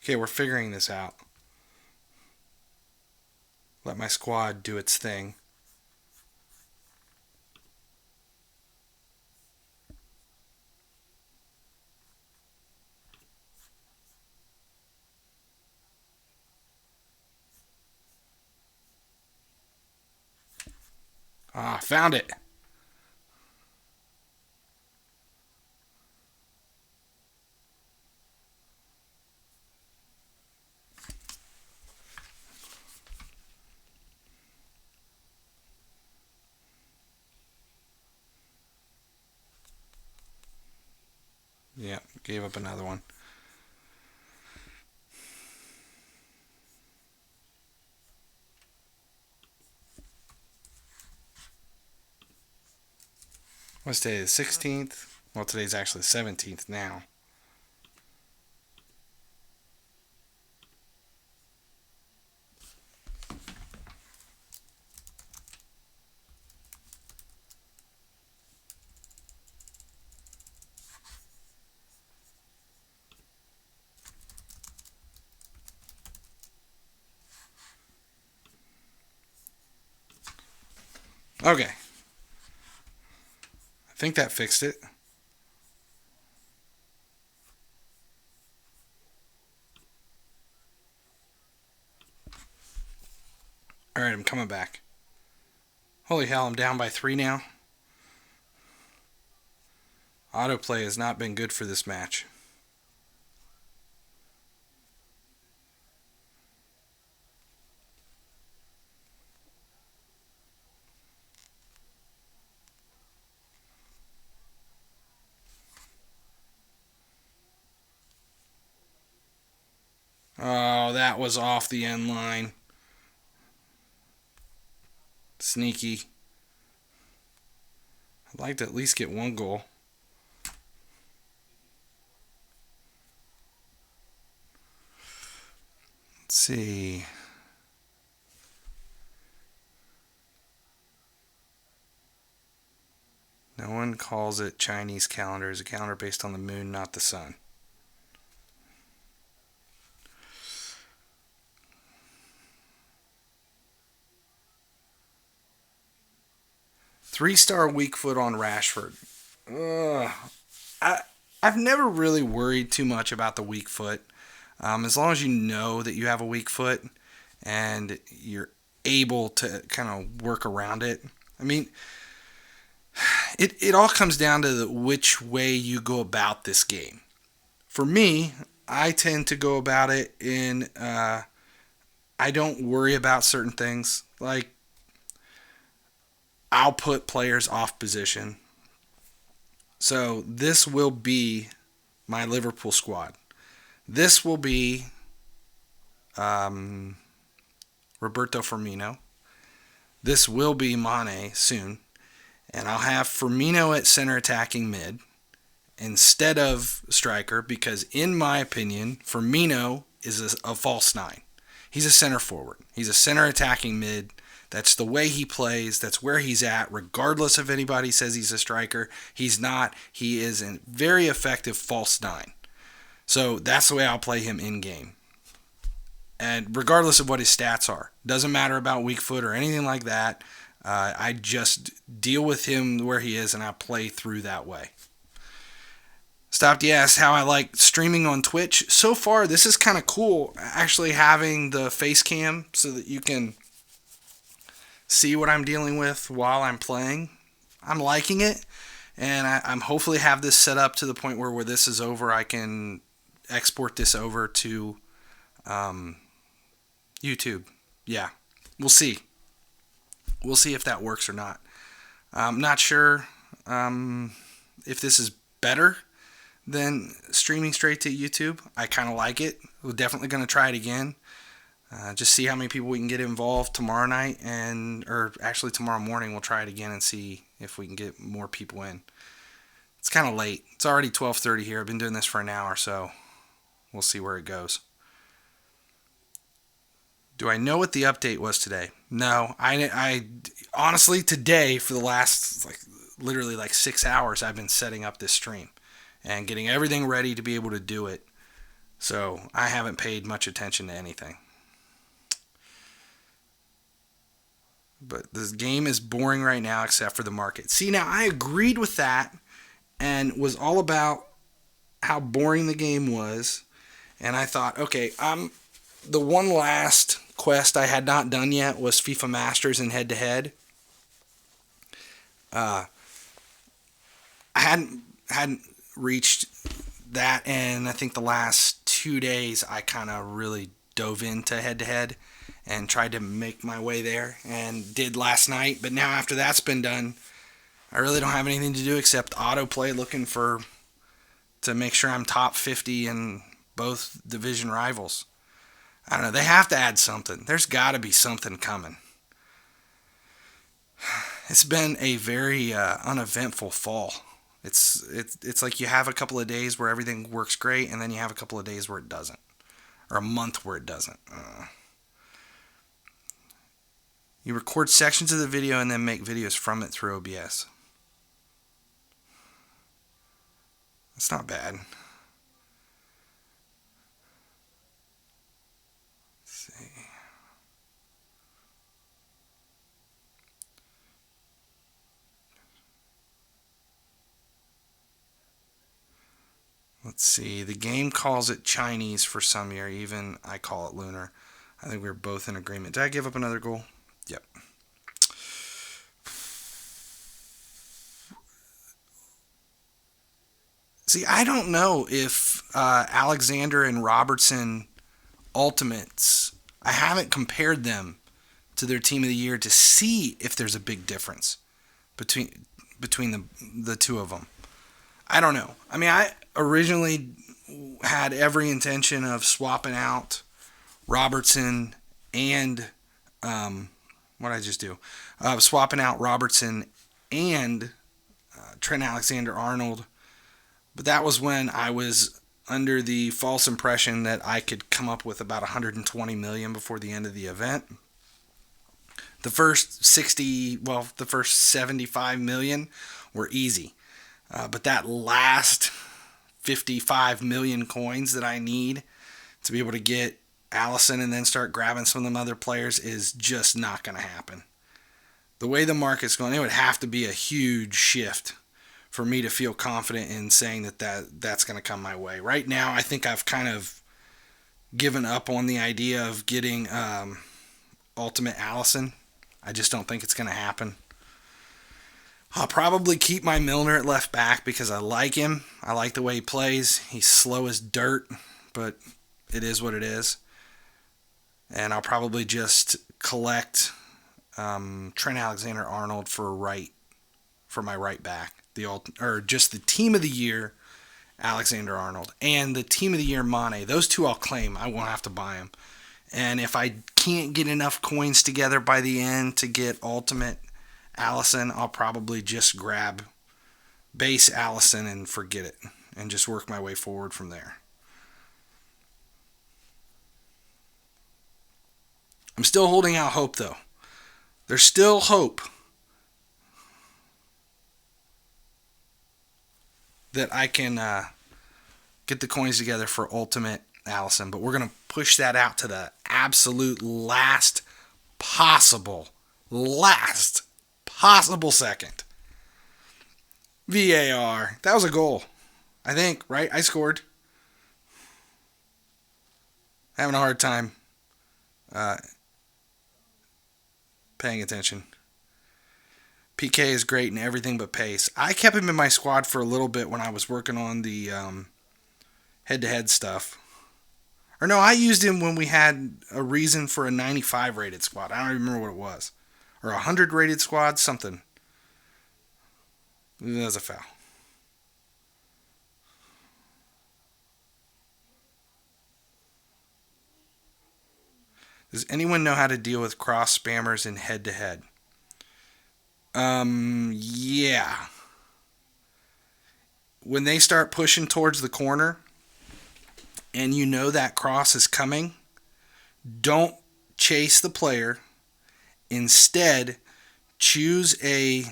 Okay, we're figuring this out. Let my squad do its thing. Ah, found it. Yeah, gave up another one. What's today, the 16th? Well, today's actually the 17th now. Okay. I think that fixed it. Alright, I'm coming back. Holy hell, I'm down by 3 now. Autoplay has not been good for this match. Oh, that was off the end line. Sneaky. I'd like to at least get 1 goal. Let's see. No one calls it Chinese calendar. It's a calendar based on the moon, not the sun. Three-star weak foot on Rashford. I've never really worried too much about the weak foot. As long as you know that you have a weak foot and you're able to kind of work around it. I mean, it all comes down to which way you go about this game. For me, I tend to go about it in I don't worry about certain things. Like, I'll put players off position. So this will be my Liverpool squad. This will be Roberto Firmino. This will be Mane soon. And I'll have Firmino at center attacking mid instead of striker because, in my opinion, Firmino is a false nine. He's a center forward. He's a center attacking mid. That's the way he plays. That's where he's at, regardless if anybody says he's a striker. He's not. He is a very effective false nine. So that's the way I'll play him in-game. And regardless of what his stats are. Doesn't matter about weak foot or anything like that. I just deal with him where he is and I play through that way. Stopped to ask how I like streaming on Twitch. So far, this is kind of cool, actually having the face cam so that you can see what I'm dealing with while I'm playing. I'm liking it, and I'm hopefully have this set up to the point where this is over, I can export this over to YouTube. Yeah, we'll see. We'll see if that works or not. I'm not sure if this is better than streaming straight to YouTube. I kind of like it. We're definitely going to try it again. Just see how many people we can get involved tomorrow night, or actually tomorrow morning we'll try it again and see if we can get more people in. It's kind of late. It's already 12:30 here. I've been doing this for an hour, so we'll see where it goes. Do I know what the update was today? No. I honestly, today, for the last literally 6 hours, I've been setting up this stream and getting everything ready to be able to do it. So I haven't paid much attention to anything. But this game is boring right now except for the market. See, now I agreed with that and was all about how boring the game was. And I thought, okay, the one last quest I had not done yet was FIFA Masters and head-to-head. I hadn't reached that, and I think the last 2 days I kind of really dove into head-to-head and tried to make my way there, and did last night. But now after that's been done, I really don't have anything to do except autoplay, looking to make sure I'm top 50 in both division rivals. I don't know. They have to add something. There's got to be something coming. It's been a very uneventful fall. It's like you have a couple of days where everything works great, and then you have a couple of days where it doesn't, or a month where it doesn't. You record sections of the video and then make videos from it through OBS. That's not bad. Let's see. The game calls it Chinese for some year. Even I call it lunar. I think we're both in agreement. Did I give up another goal? Yep. See, I don't know if Alexander and Robertson Ultimates, I haven't compared them to their team of the year to see if there's a big difference between the two of them. I don't know. I mean, I originally had every intention of swapping out Robertson and what did I just do? Swapping out Robertson and Trent Alexander-Arnold, but that was when I was under the false impression that I could come up with about 120 million before the end of the event. The first 75 million were easy. But that last 55 million coins that I need to be able to get Allison and then start grabbing some of them other players is just not going to happen. The way the market's going, it would have to be a huge shift for me to feel confident in saying that's going to come my way. Right now, I think I've kind of given up on the idea of getting Ultimate Allison. I just don't think it's going to happen. I'll probably keep my Milner at left back because I like him. I like the way he plays. He's slow as dirt, but it is what it is. And I'll probably just collect Trent Alexander-Arnold for my right back. Just the team of the year, Alexander-Arnold, and the team of the year, Mane. Those two I'll claim. I won't have to buy them. And if I can't get enough coins together by the end to get Ultimate Allison, I'll probably just grab base Allison and forget it and just work my way forward from there. I'm still holding out hope, though. There's still hope that I can get the coins together for Ultimate Allison, but we're going to push that out to the absolute last possible second. VAR. That was a goal, I think, right? I scored. Having a hard time paying attention. PK is great in everything but pace. I kept him in my squad for a little bit when I was working on the head-to-head stuff. Or no, I used him when we had a reason for a 95 rated squad. I don't remember what it was. Or a 100 rated squad, something. That was a foul. Does anyone know how to deal with cross spammers in head-to-head? Yeah. When they start pushing towards the corner and you know that cross is coming, don't chase the player. Instead, choose a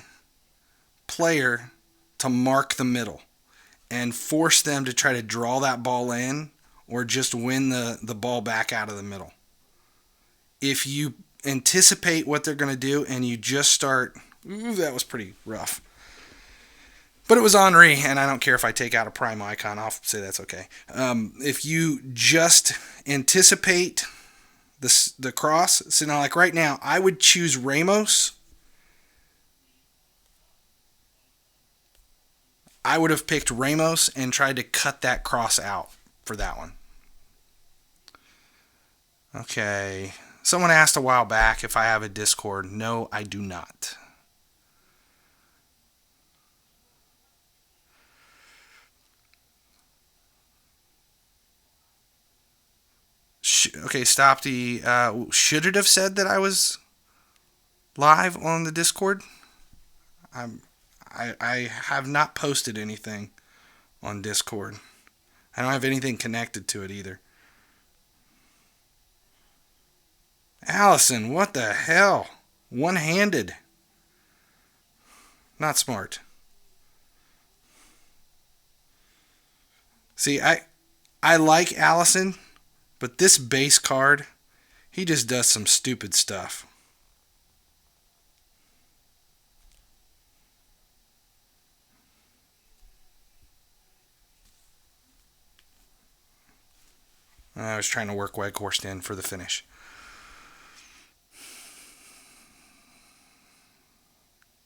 player to mark the middle and force them to try to draw that ball in or just win the ball back out of the middle. If you anticipate what they're going to do and you just start... Ooh, that was pretty rough. But it was Henry, and I don't care if I take out a prime icon. I'll say that's okay. If you just anticipate the cross, so now like right now, I would choose Ramos. I would have picked Ramos and tried to cut that cross out for that one. Okay. Someone asked a while back if I have a Discord. No, I do not. Okay, stop the... should it have said that I was live on the Discord? I have not posted anything on Discord. I don't have anything connected to it either. Allison, what the hell? One-handed. Not smart. See, I like Allison, but this base card, he just does some stupid stuff. I was trying to work Weghorst in for the finish.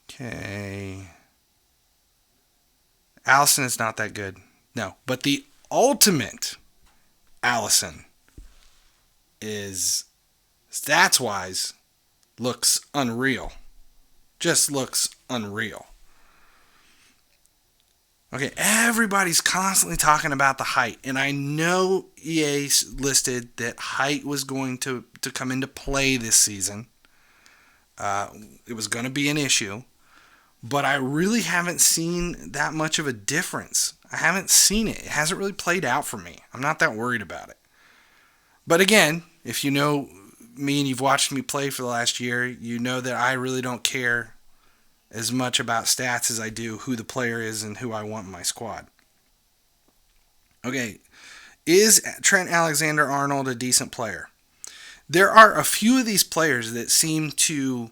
Okay. Allison is not that good. No. But the ultimate Allison is, stats-wise, looks unreal. Just looks unreal. Okay, everybody's constantly talking about the height. And I know EA listed that height was going to come into play this season. It was going to be an issue. But I really haven't seen that much of a difference. I haven't seen it. It hasn't really played out for me. I'm not that worried about it. But again, if you know me and you've watched me play for the last year, you know that I really don't care as much about stats as I do who the player is and who I want in my squad. Okay, is Trent Alexander-Arnold a decent player? There are a few of these players that seem to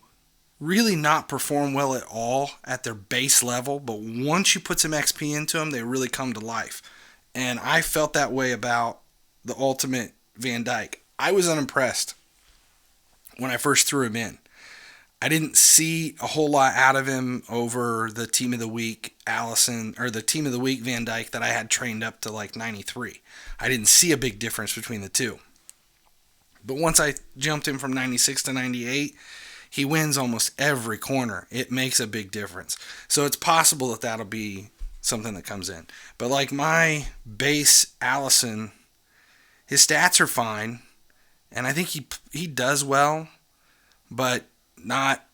really not perform well at all at their base level, but once you put some XP into them, they really come to life. And I felt that way about the Ultimate Van Dijk. I was unimpressed when I first threw him in. I didn't see a whole lot out of him over the Team of the Week Allison, or the Team of the Week Van Dijk that I had trained up to like 93. I didn't see a big difference between the two. But once I jumped him from 96 to 98, he wins almost every corner. It makes a big difference. So it's possible that that'll be something that comes in. But like my base Allison, his stats are fine, and I think he does well, but not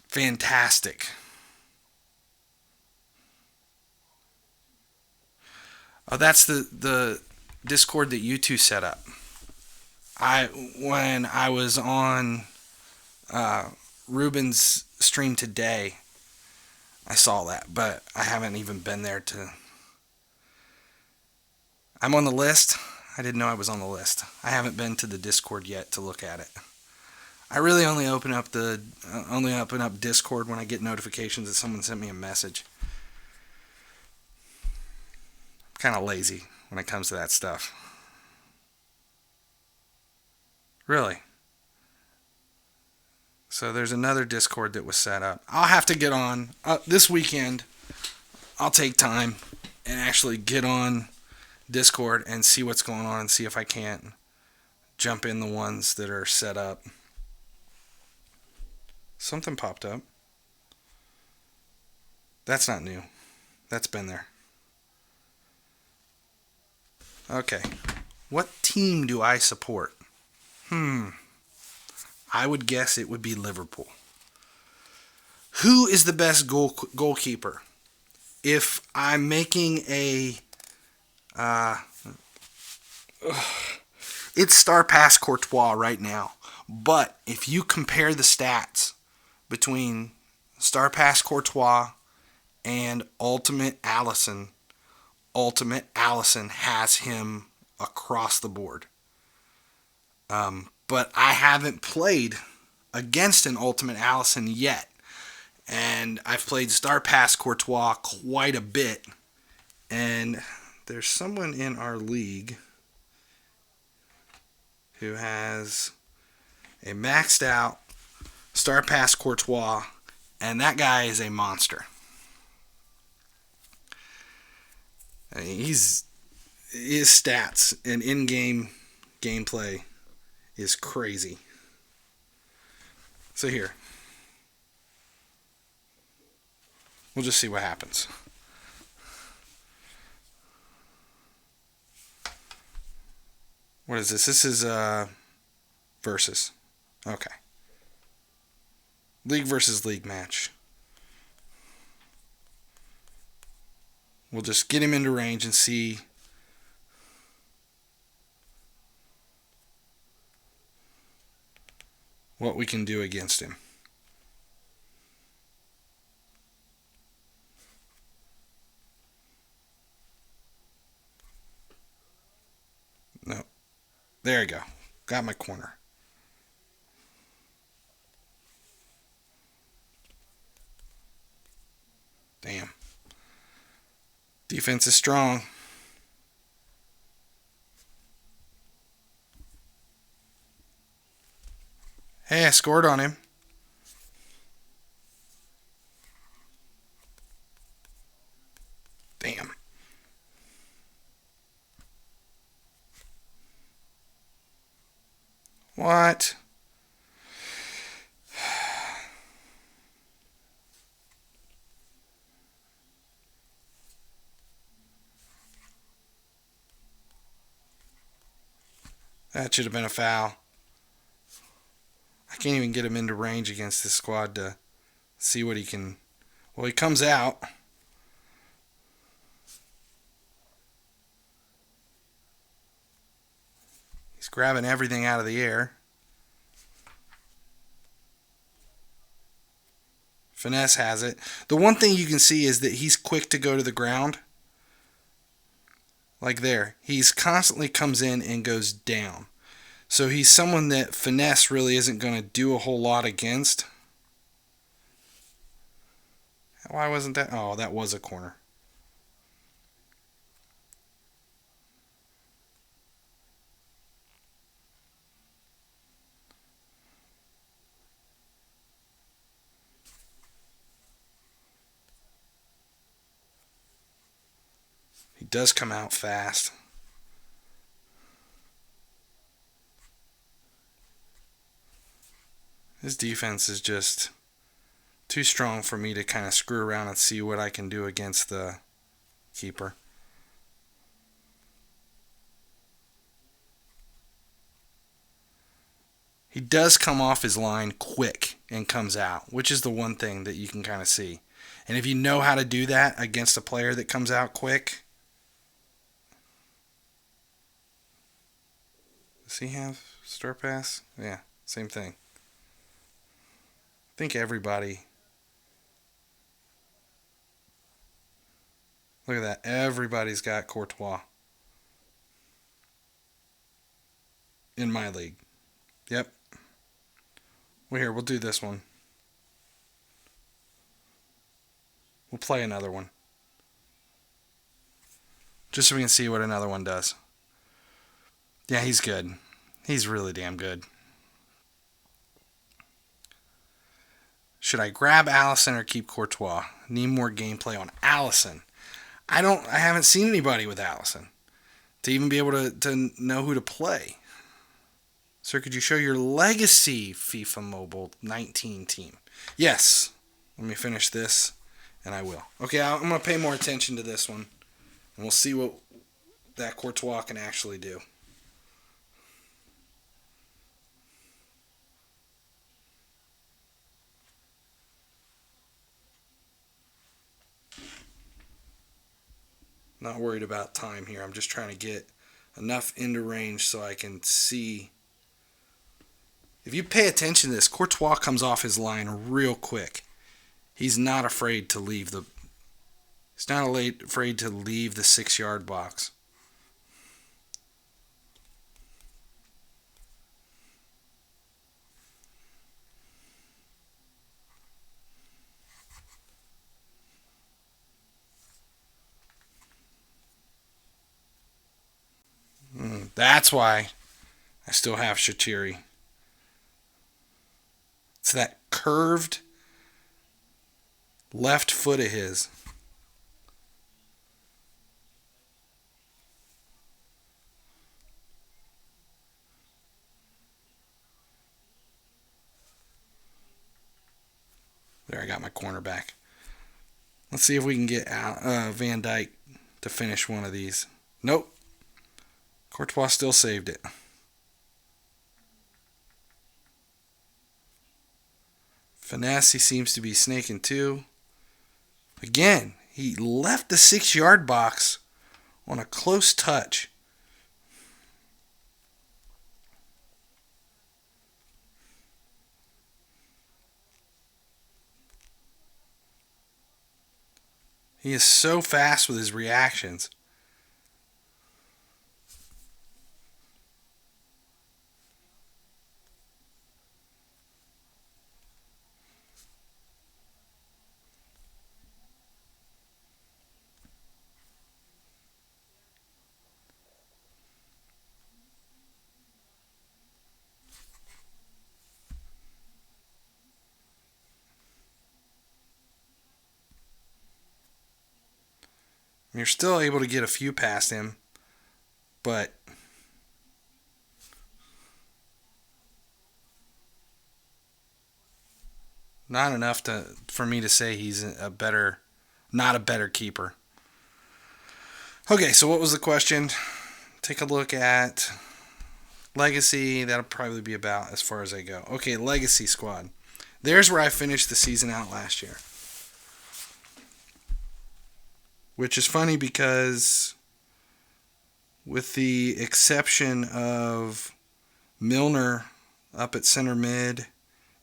fantastic. Oh, that's the Discord that you two set up. When I was on Ruben's stream today, I saw that, but I haven't even been there to... I'm on the list. I didn't know I was on the list. I haven't been to the Discord yet to look at it. I really only open up Discord when I get notifications that someone sent me a message. I'm kind of lazy when it comes to that stuff. Really. So there's another Discord that was set up. I'll have to get on this weekend. I'll take time and actually get on Discord and see what's going on and see if I can't jump in the ones that are set up. Something popped up. That's not new. That's been there. Okay. What team do I support? I would guess it would be Liverpool. Who is the best goalkeeper? If I'm making a... it's Star Pass Courtois right now. But if you compare the stats between Star Pass Courtois and Ultimate Allison has him across the board. But I haven't played against an Ultimate Allison yet. And I've played Star Pass Courtois quite a bit. And there's someone in our league who has a maxed out Star Pass Courtois, and that guy is a monster. I mean, his stats and in-game gameplay is crazy. So here, we'll just see what happens. What is this? This is versus. Okay. League versus league match. We'll just get him into range and see what we can do against him. No. There you go. Got my corner. Damn. Defense is strong. Hey, I scored on him. Damn. What? That should have been a foul. I can't even get him into range against this squad to see what he can... Well, he comes out. He's grabbing everything out of the air. Finesse has it. The one thing you can see is that he's quick to go to the ground. Like there. He's constantly comes in and goes down. So he's someone that finesse really isn't going to do a whole lot against. Why wasn't that? Oh, that was a corner. He does come out fast. His defense is just too strong for me to kind of screw around and see what I can do against the keeper. He does come off his line quick and comes out, which is the one thing that you can kind of see. And if you know how to do that against a player that comes out quick. Does he have stir pass? Yeah, same thing. I think everybody. Look at that. Everybody's got Courtois. In my league. Yep. Well, here, we'll do this one. We'll play another one. Just so we can see what another one does. Yeah, he's good. He's really damn good. Should I grab Allison or keep Courtois? Need more gameplay on Allison. I haven't seen anybody with Allison to even be able to know who to play. Sir, could you show your legacy FIFA Mobile 19 team? Yes. Let me finish this, and I will. Okay, I'm going to pay more attention to this one, and we'll see what that Courtois can actually do. Not worried about time here. I'm just trying to get enough into range so I can see. If you pay attention to this, Courtois comes off his line real quick. He's not afraid to leave the 6-yard box. That's why I still have Shaqiri. It's that curved left foot of his. There, I got my corner back. Let's see if we can get Van Dijk to finish one of these. Nope. Courtois still saved it. Finesse, he seems to be snaking too. Again, he left the 6-yard box on a close touch. He is so fast with his reactions. You're still able to get a few past him, but not enough for me to say he's not a better keeper. Okay, so what was the question? Take a look at Legacy. That'll probably be about as far as I go. Okay, Legacy squad. There's where I finished the season out last year. Which is funny because with the exception of Milner up at center mid,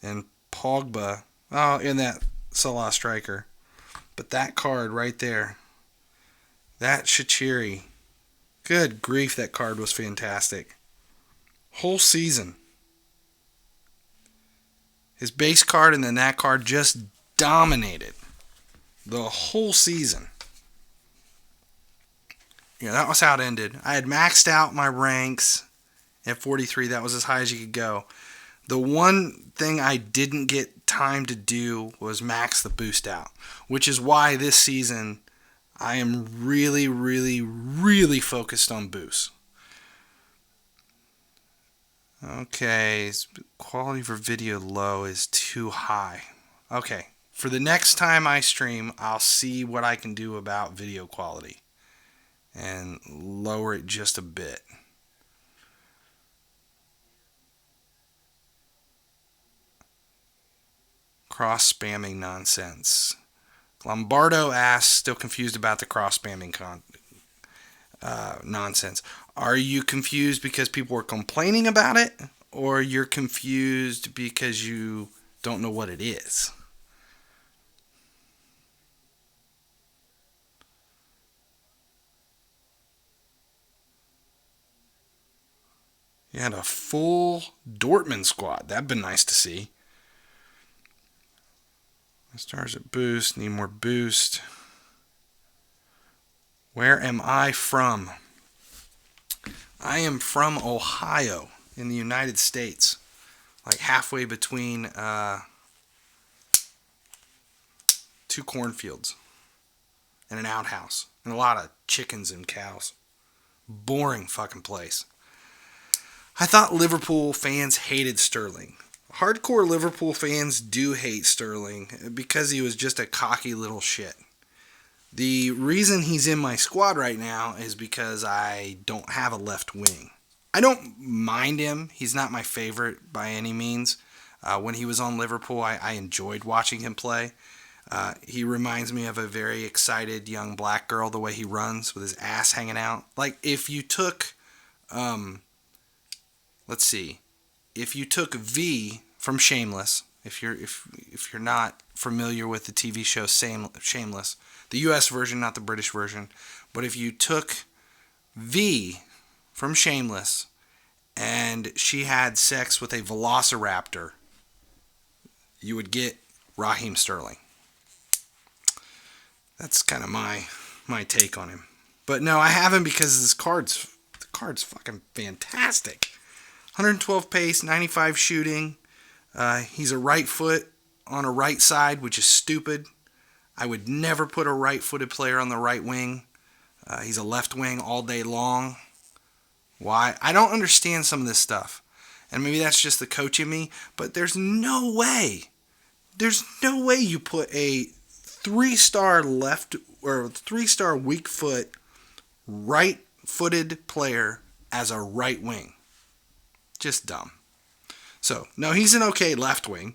and Pogba. Oh, and that Salah striker. But that card right there, that Shaqiri. Good grief, that card was fantastic. Whole season. His base card and then that card just dominated the whole season. Yeah, that was how it ended. I had maxed out my ranks at 43. That was as high as you could go. The one thing I didn't get time to do was max the boost out, which is why this season I am really, really, really focused on boosts. Okay, quality for video low is too high. Okay, for the next time I stream, I'll see what I can do about video quality and lower it just a bit. Cross spamming nonsense. Lombardo asks, still confused about the cross spamming nonsense. Are you confused because people were complaining about it, or you're confused because you don't know what it is? You had a full Dortmund squad. That'd been nice to see. Stars at boost. Need more boost. Where am I from? I am from Ohio in the United States. Like halfway between two cornfields and an outhouse. And a lot of chickens and cows. Boring fucking place. I thought Liverpool fans hated Sterling. Hardcore Liverpool fans do hate Sterling because he was just a cocky little shit. The reason he's in my squad right now is because I don't have a left wing. I don't mind him. He's not my favorite by any means. When he was on Liverpool, I enjoyed watching him play. He reminds me of a very excited young black girl, the way he runs with his ass hanging out. Like if you took... let's see. If you took V from Shameless, if you're not familiar with the TV show Shameless, the US version, not the British version, but if you took V from Shameless and she had sex with a velociraptor, you would get Raheem Sterling. That's kind of my take on him. But no, I have him because the card's fucking fantastic. 112 pace, 95 shooting. He's a right foot on a right side, which is stupid. I would never put a right-footed player on the right wing. He's a left wing all day long. Why? I don't understand some of this stuff. And maybe that's just the coach in me, but there's no way you put a 3-star left or 3-star weak foot right-footed player as a right wing. Just dumb. So, no, he's an okay left wing.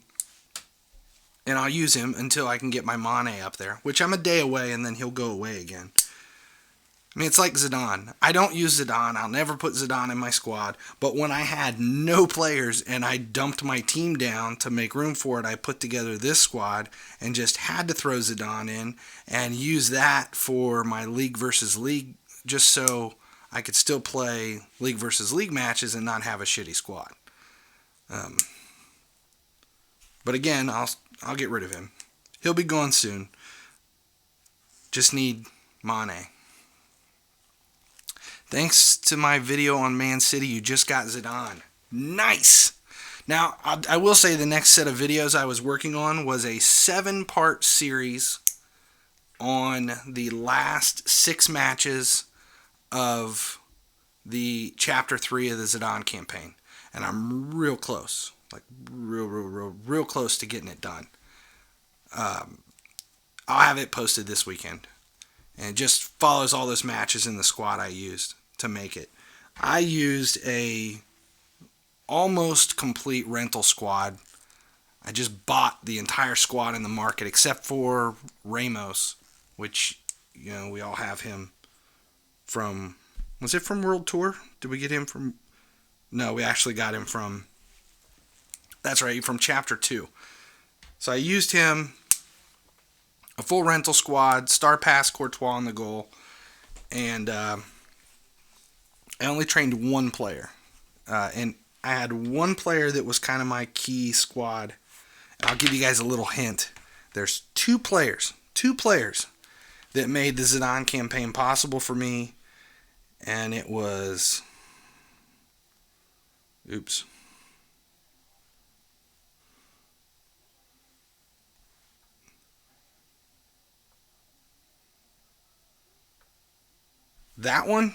And I'll use him until I can get my Mane up there, which I'm a day away, and then he'll go away again. I mean, it's like Zidane. I don't use Zidane. I'll never put Zidane in my squad. But when I had no players and I dumped my team down to make room for it, I put together this squad and just had to throw Zidane in and use that for my league versus league, just so I could still play league versus league matches and not have a shitty squad. But again, I'll get rid of him. He'll be gone soon. Just need Mane. Thanks to my video on Man City, you just got Zidane. Nice! Now, I will say the next set of videos I was working on was a 7-part series on the last 6 matches of the Chapter 3 of the Zidane campaign. And I'm real close. Like, real close to getting it done. I'll have it posted this weekend. And it just follows all those matches in the squad I used to make it. I used a almost complete rental squad. I just bought the entire squad in the market except for Ramos, which, you know, we all have him from... Was it from World Tour? Did we get him from... No, we actually got him from, that's right, from Chapter 2. So I used him, a full rental squad, star pass Courtois on the goal, and I only trained one player. And I had one player that was kind of my key squad. I'll give you guys a little hint. There's two players that made the ZIDANE campaign possible for me, and it was, that one,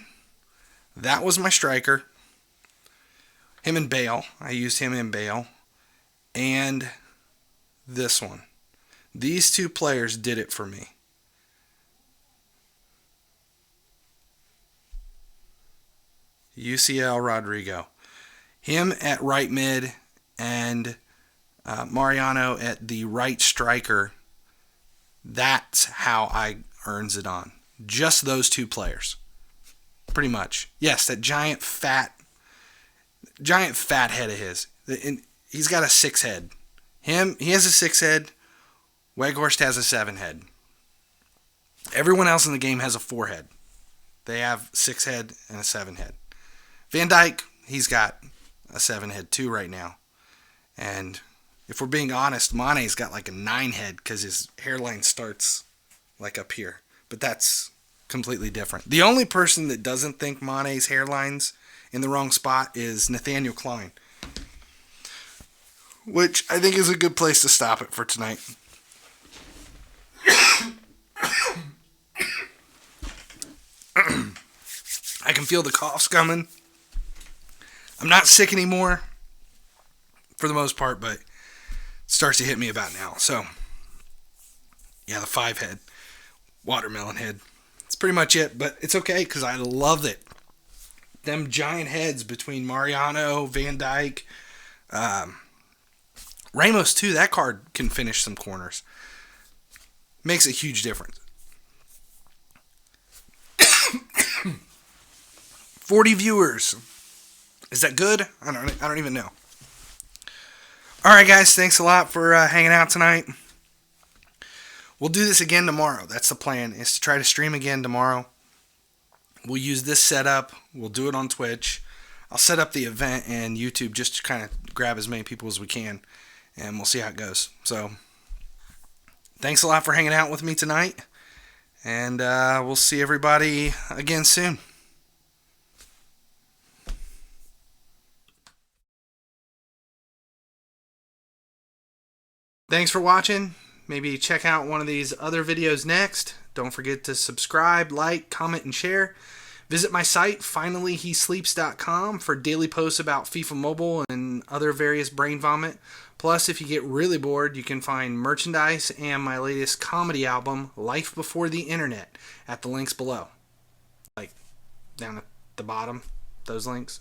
that was my striker. Him and Bale. I used him and Bale. And this one. These two players did it for me. UCL Rodrigo. Him at right mid and Mariano at the right striker. That's how I earned Zidane. Just those two players. Pretty much. Yes, that giant fat head of his. He's got a 6 head. He has a 6 head. Weghorst has a 7 head. Everyone else in the game has a 4 head. They have 6 head and a 7 head. Van Dijk, he's got a 7 head too right now. And if we're being honest, Mane's got like a 9 head because his hairline starts like up here. But that's completely different. The only person that doesn't think Mane's hairline's in the wrong spot is Nathaniel Klein, which I think is a good place to stop it for tonight. I can feel the coughs coming. I'm not sick anymore for the most part, but it starts to hit me about now. So, yeah, the 5 head, watermelon head. That's pretty much it, but it's okay because I love it. Them giant heads between Mariano, Van Dijk, Ramos too. That card can finish some corners. Makes a huge difference. 40 viewers. Is that good? I don't even know. All right, guys. Thanks a lot for hanging out tonight. We'll do this again tomorrow. That's the plan, is to try to stream again tomorrow. We'll use this setup. We'll do it on Twitch. I'll set up the event and YouTube just to kind of grab as many people as we can, and we'll see how it goes. So, thanks a lot for hanging out with me tonight, and we'll see everybody again soon. Thanks for watching. Maybe check out one of these other videos next. Don't forget to subscribe, like, comment, and share. Visit my site, FinallyHeSleeps.com, for daily posts about FIFA Mobile and other various brain vomit. Plus, if you get really bored, you can find merchandise and my latest comedy album, Life Before the Internet, at the links below. Like, down at the bottom, those links.